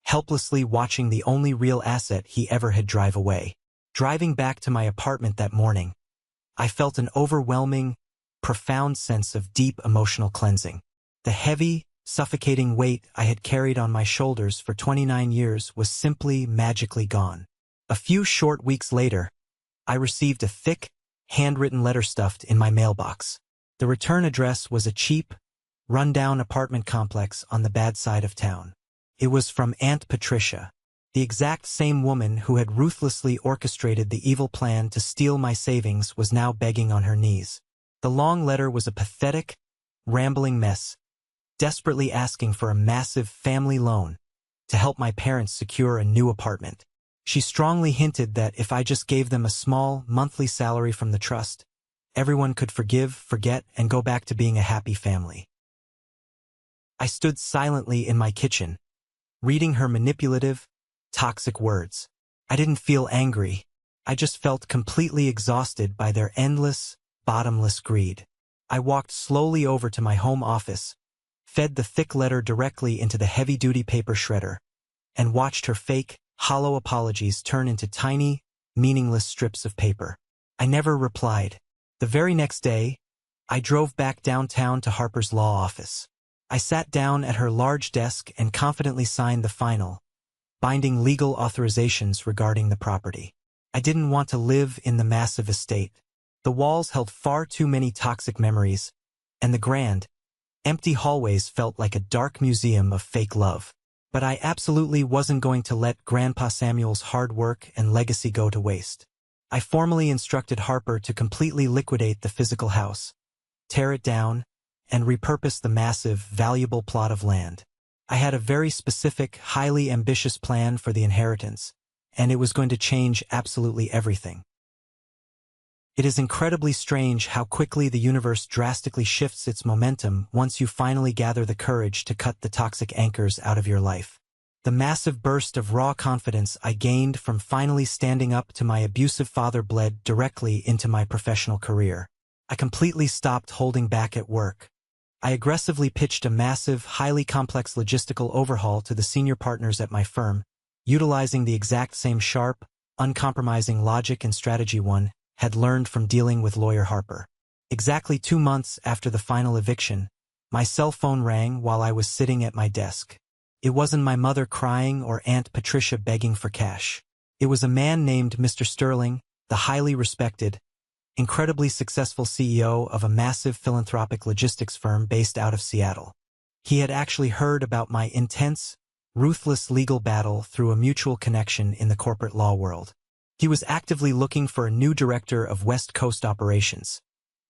helplessly watching the only real asset he ever had drive away. Driving back to my apartment that morning, I felt an overwhelming, profound sense of deep emotional cleansing. The heavy, suffocating weight I had carried on my shoulders for 29 years was simply magically gone. A few short weeks later, I received a thick, handwritten letter stuffed in my mailbox. The return address was a cheap, run-down apartment complex on the bad side of town. It was from Aunt Patricia, the exact same woman who had ruthlessly orchestrated the evil plan to steal my savings was now begging on her knees. The long letter was a pathetic, rambling mess, desperately asking for a massive family loan to help my parents secure a new apartment. She strongly hinted that if I just gave them a small, monthly salary from the trust, everyone could forgive, forget, and go back to being a happy family. I stood silently in my kitchen, reading her manipulative, toxic words. I didn't feel angry. I just felt completely exhausted by their endless, bottomless greed. I walked slowly over to my home office, fed the thick letter directly into the heavy-duty paper shredder, and watched her fake, hollow apologies turn into tiny, meaningless strips of paper. I never replied. The very next day, I drove back downtown to Harper's law office. I sat down at her large desk and confidently signed the final, binding legal authorizations regarding the property. I didn't want to live in the massive estate. The walls held far too many toxic memories, and the grand, empty hallways felt like a dark museum of fake love. But I absolutely wasn't going to let Grandpa Samuel's hard work and legacy go to waste. I formally instructed Harper to completely liquidate the physical house, tear it down, and repurpose the massive, valuable plot of land. I had a very specific, highly ambitious plan for the inheritance, and it was going to change absolutely everything. It is incredibly strange how quickly the universe drastically shifts its momentum once you finally gather the courage to cut the toxic anchors out of your life. The massive burst of raw confidence I gained from finally standing up to my abusive father bled directly into my professional career. I completely stopped holding back at work. I aggressively pitched a massive, highly complex logistical overhaul to the senior partners at my firm, utilizing the exact same sharp, uncompromising logic and strategy one had learned from dealing with lawyer Harper. Exactly 2 months after the final eviction, My cell phone rang while I was sitting at my desk. It wasn't my mother crying or Aunt Patricia begging for cash. It was a man named Mr. Sterling, the highly respected, incredibly successful CEO of a massive philanthropic logistics firm based out of Seattle. He had actually heard about my intense, ruthless legal battle through a mutual connection in the corporate law world. He was actively looking for a new director of West Coast operations,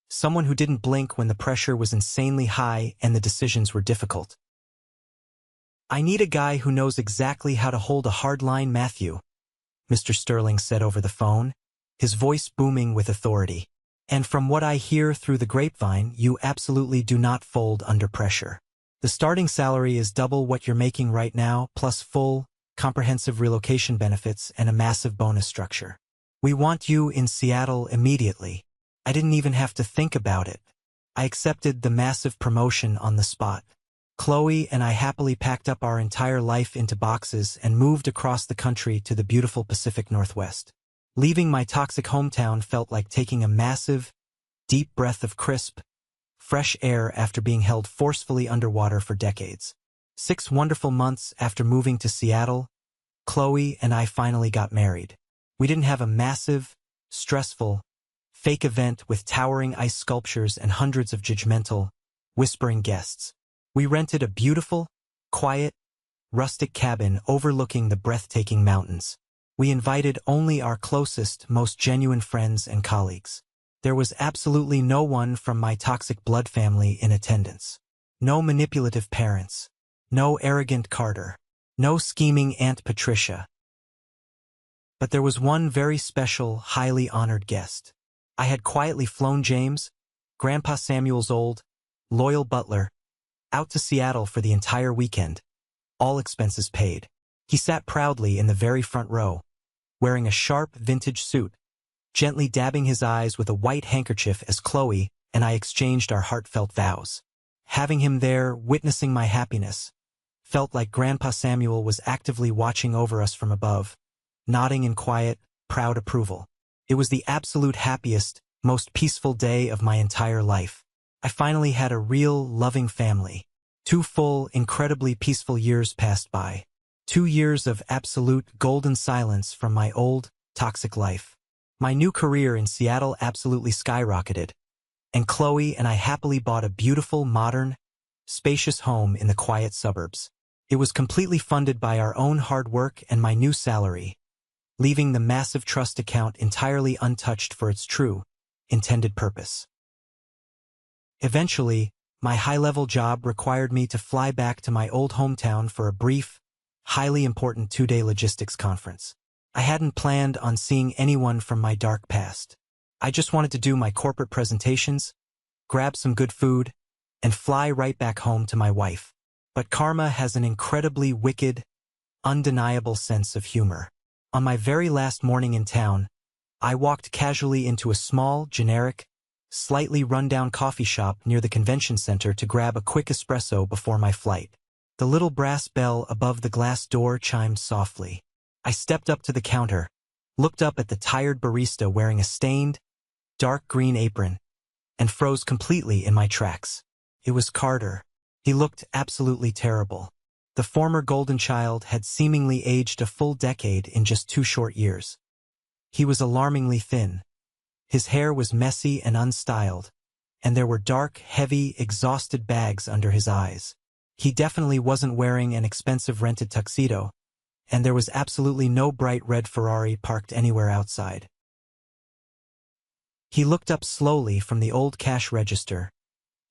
someone who didn't blink when the pressure was insanely high and the decisions were difficult. "I need a guy who knows exactly how to hold a hard line, Matthew," Mr. Sterling said over the phone, his voice booming with authority. "And from what I hear through the grapevine, you absolutely do not fold under pressure. The starting salary is double what you're making right now, plus full, comprehensive relocation benefits and a massive bonus structure. We want you in Seattle immediately." I didn't even have to think about it. I accepted the massive promotion on the spot. Chloe and I happily packed up our entire life into boxes and moved across the country to the beautiful Pacific Northwest. Leaving my toxic hometown felt like taking a massive, deep breath of crisp, fresh air after being held forcefully underwater for decades. 6 wonderful months after moving to Seattle, Chloe and I finally got married. We didn't have a massive, stressful, fake event with towering ice sculptures and hundreds of judgmental, whispering guests. We rented a beautiful, quiet, rustic cabin overlooking the breathtaking mountains. We invited only our closest, most genuine friends and colleagues. There was absolutely no one from my toxic blood family in attendance. No manipulative parents. No arrogant Carter. No scheming Aunt Patricia. But there was one very special, highly honored guest. I had quietly flown James, Grandpa Samuel's old, loyal butler, out to Seattle for the entire weekend, all expenses paid. He sat proudly in the very front row, wearing a sharp vintage suit, gently dabbing his eyes with a white handkerchief as Chloe and I exchanged our heartfelt vows. Having him there, witnessing my happiness, felt like Grandpa Samuel was actively watching over us from above, nodding in quiet, proud approval. It was the absolute happiest, most peaceful day of my entire life. I finally had a real, loving family. 2 full, incredibly peaceful years passed by. 2 years of absolute golden silence from my old, toxic life. My new career in Seattle absolutely skyrocketed, and Chloe and I happily bought a beautiful, modern, spacious home in the quiet suburbs. It was completely funded by our own hard work and my new salary, leaving the massive trust account entirely untouched for its true, intended purpose. Eventually, my high-level job required me to fly back to my old hometown for a brief, highly important 2-day logistics conference. I hadn't planned on seeing anyone from my dark past. I just wanted to do my corporate presentations, grab some good food, and fly right back home to my wife. But karma has an incredibly wicked, undeniable sense of humor. On my very last morning in town, I walked casually into a small, generic, slightly run-down coffee shop near the convention center to grab a quick espresso before my flight. The little brass bell above the glass door chimed softly. I stepped up to the counter, looked up at the tired barista wearing a stained, dark green apron, and froze completely in my tracks. It was Carter. He looked absolutely terrible. The former golden child had seemingly aged a full decade in just 2 short years. He was alarmingly thin. His hair was messy and unstyled, and there were dark, heavy, exhausted bags under his eyes. He definitely wasn't wearing an expensive rented tuxedo, and there was absolutely no bright red Ferrari parked anywhere outside. He looked up slowly from the old cash register,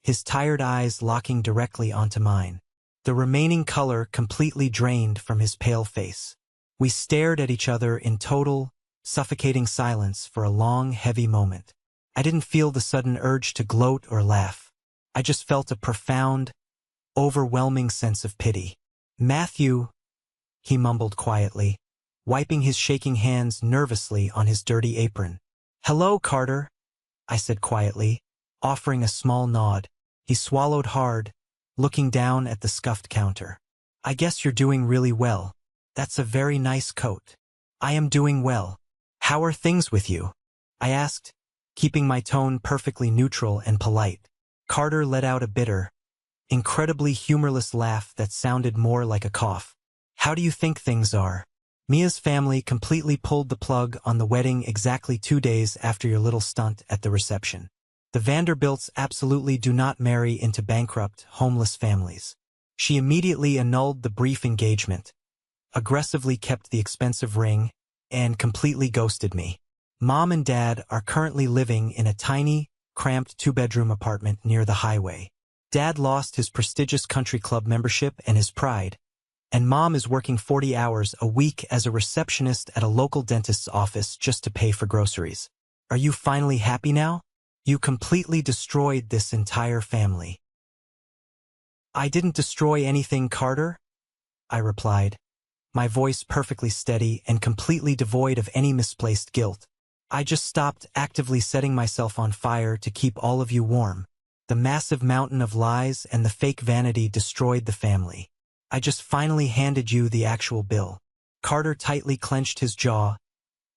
his tired eyes locking directly onto mine. The remaining color completely drained from his pale face. We stared at each other in total, suffocating silence for a long, heavy moment. I didn't feel the sudden urge to gloat or laugh. I just felt a profound, overwhelming sense of pity. "Matthew," he mumbled quietly, wiping his shaking hands nervously on his dirty apron. "Hello, Carter," I said quietly, offering a small nod. He swallowed hard, looking down at the scuffed counter. "I guess you're doing really well. That's a very nice coat." "I am doing well. How are things with you?" I asked, keeping my tone perfectly neutral and polite. Carter let out a bitter, incredibly humorless laugh that sounded more like a cough. How do you think things are? Mia's family completely pulled the plug on the wedding exactly 2 days after your little stunt at the reception. The Vanderbilts absolutely do not marry into bankrupt, homeless families. She immediately annulled the brief engagement, aggressively kept the expensive ring, and completely ghosted me. Mom and Dad are currently living in a tiny, cramped 2-bedroom apartment near the highway. Dad lost his prestigious country club membership and his pride, and Mom is working 40 hours a week as a receptionist at a local dentist's office just to pay for groceries. Are you finally happy now? You completely destroyed this entire family. I didn't destroy anything, Carter, I replied, my voice perfectly steady and completely devoid of any misplaced guilt. I just stopped actively setting myself on fire to keep all of you warm. The massive mountain of lies and the fake vanity destroyed the family. I just finally handed you the actual bill. Carter tightly clenched his jaw,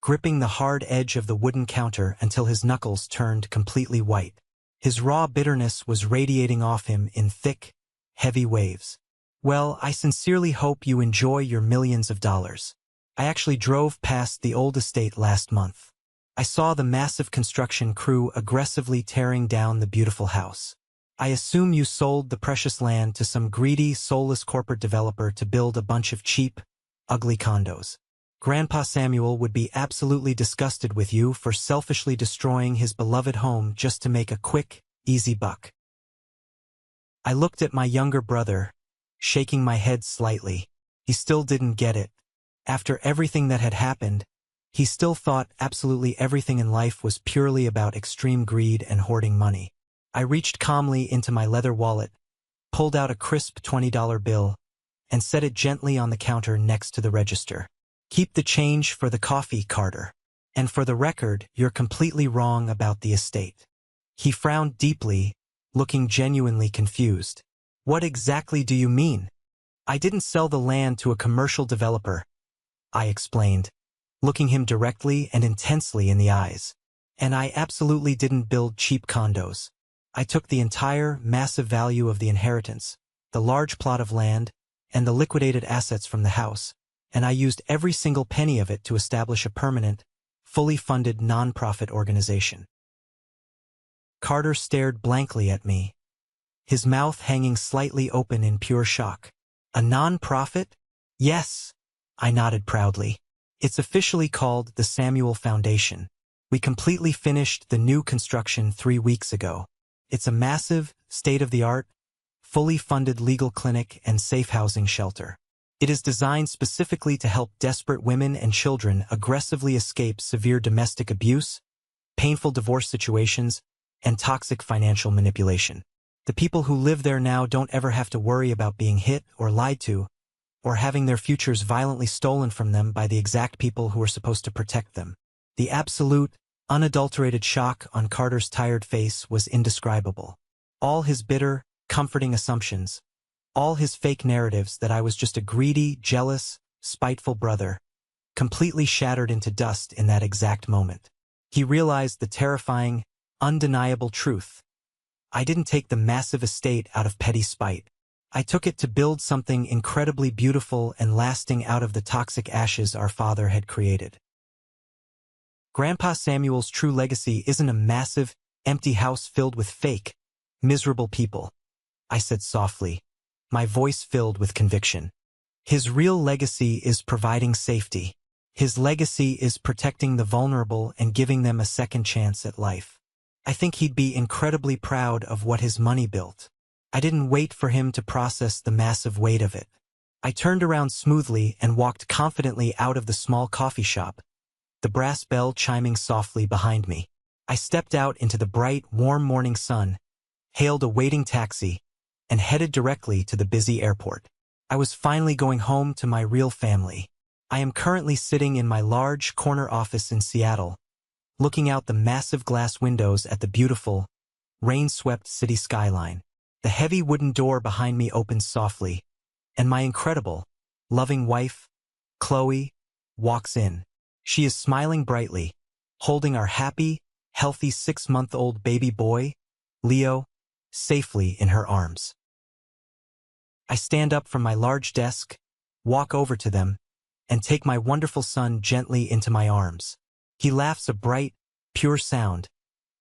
gripping the hard edge of the wooden counter until his knuckles turned completely white. His raw bitterness was radiating off him in thick, heavy waves. Well, I sincerely hope you enjoy your millions of dollars. I actually drove past the old estate last month. I saw the massive construction crew aggressively tearing down the beautiful house. I assume you sold the precious land to some greedy, soulless corporate developer to build a bunch of cheap, ugly condos. Grandpa Samuel would be absolutely disgusted with you for selfishly destroying his beloved home just to make a quick, easy buck. I looked at my younger brother, shaking my head slightly. He still didn't get it. After everything that had happened, he still thought absolutely everything in life was purely about extreme greed and hoarding money. I reached calmly into my leather wallet, pulled out a crisp $20 bill, and set it gently on the counter next to the register. Keep the change for the coffee, Carter. And for the record, you're completely wrong about the estate. He frowned deeply, looking genuinely confused. What exactly do you mean? I didn't sell the land to a commercial developer, I explained, looking him directly and intensely in the eyes. And I absolutely didn't build cheap condos. I took the entire, massive value of the inheritance, the large plot of land, and the liquidated assets from the house, and I used every single penny of it to establish a permanent, fully funded non-profit organization. Carter stared blankly at me, his mouth hanging slightly open in pure shock. A non-profit? Yes, I nodded proudly. It's officially called the Samuel Foundation. We completely finished the new construction 3 weeks ago. It's a massive, state-of-the-art, fully funded legal clinic and safe housing shelter. It is designed specifically to help desperate women and children aggressively escape severe domestic abuse, painful divorce situations, and toxic financial manipulation. The people who live there now don't ever have to worry about being hit or lied to, or having their futures violently stolen from them by the exact people who are supposed to protect them. The absolute, unadulterated shock on Carter's tired face was indescribable. All his bitter, comforting assumptions, all his fake narratives that I was just a greedy, jealous, spiteful brother, completely shattered into dust in that exact moment. He realized the terrifying, undeniable truth. I didn't take the massive estate out of petty spite. I took it to build something incredibly beautiful and lasting out of the toxic ashes our father had created. Grandpa Samuel's true legacy isn't a massive, empty house filled with fake, miserable people, I said softly, my voice filled with conviction. His real legacy is providing safety. His legacy is protecting the vulnerable and giving them a second chance at life. I think he'd be incredibly proud of what his money built. I didn't wait for him to process the massive weight of it. I turned around smoothly and walked confidently out of the small coffee shop, the brass bell chiming softly behind me. I stepped out into the bright, warm morning sun, hailed a waiting taxi, and headed directly to the busy airport. I was finally going home to my real family. I am currently sitting in my large corner office in Seattle, looking out the massive glass windows at the beautiful, rain-swept city skyline. The heavy wooden door behind me opens softly, and my incredible, loving wife, Chloe, walks in. She is smiling brightly, holding our happy, healthy 6-month-old baby boy, Leo, safely in her arms. I stand up from my large desk, walk over to them, and take my wonderful son gently into my arms. He laughs a bright, pure sound,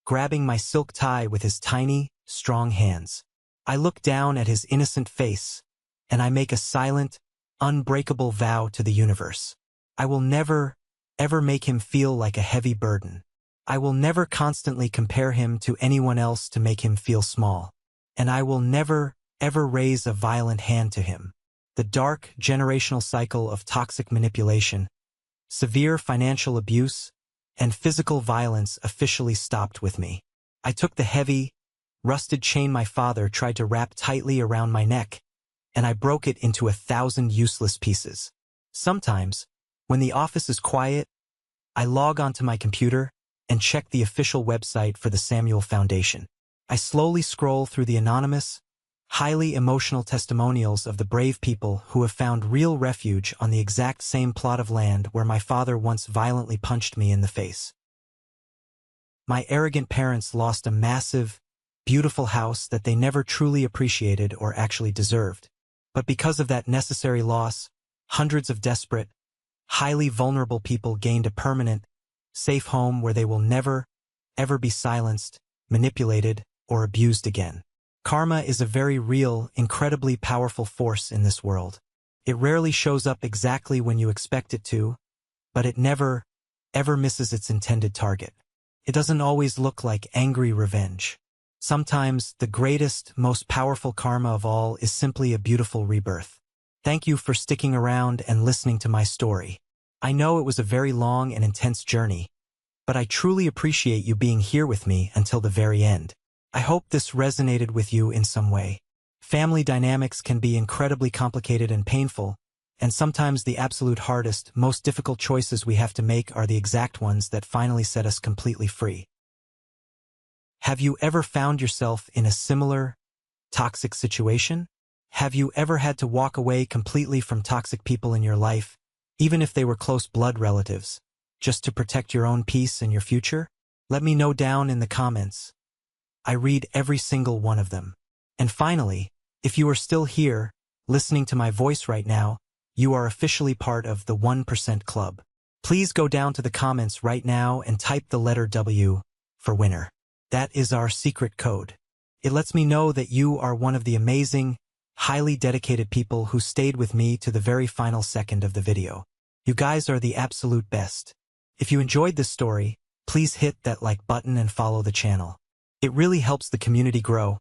grabbing my silk tie with his tiny, strong hands. I look down at his innocent face, and I make a silent, unbreakable vow to the universe. I will never, ever make him feel like a heavy burden. I will never constantly compare him to anyone else to make him feel small. And I will never, ever raise a violent hand to him. The dark, generational cycle of toxic manipulation, severe financial abuse, and physical violence officially stopped with me. I took the heavy, rusted chain my father tried to wrap tightly around my neck, and I broke it into 1,000 useless pieces. Sometimes, when the office is quiet, I log onto my computer and check the official website for the Samuel Foundation. I slowly scroll through the anonymous, highly emotional testimonials of the brave people who have found real refuge on the exact same plot of land where my father once violently punched me in the face. My arrogant parents lost a massive, beautiful house that they never truly appreciated or actually deserved. But because of that necessary loss, hundreds of desperate, highly vulnerable people gained a permanent, safe home where they will never, ever be silenced, manipulated, or abused again. Karma is a very real, incredibly powerful force in this world. It rarely shows up exactly when you expect it to, but it never, ever misses its intended target. It doesn't always look like angry revenge. Sometimes, the greatest, most powerful karma of all is simply a beautiful rebirth. Thank you for sticking around and listening to my story. I know it was a very long and intense journey, but I truly appreciate you being here with me until the very end. I hope this resonated with you in some way. Family dynamics can be incredibly complicated and painful, and sometimes the absolute hardest, most difficult choices we have to make are the exact ones that finally set us completely free. Have you ever found yourself in a similar, toxic situation? Have you ever had to walk away completely from toxic people in your life, even if they were close blood relatives, just to protect your own peace and your future? Let me know down in the comments. I read every single one of them. And finally, if you are still here, listening to my voice right now, you are officially part of the 1% Club. Please go down to the comments right now and type the letter W for winner. That is our secret code. It lets me know that you are one of the amazing, highly dedicated people who stayed with me to the very final second of the video. You guys are the absolute best. If you enjoyed this story, please hit that like button and follow the channel. It really helps the community grow,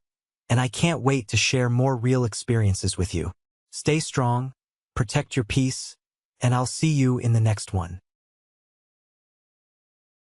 and I can't wait to share more real experiences with you. Stay strong, protect your peace, and I'll see you in the next one.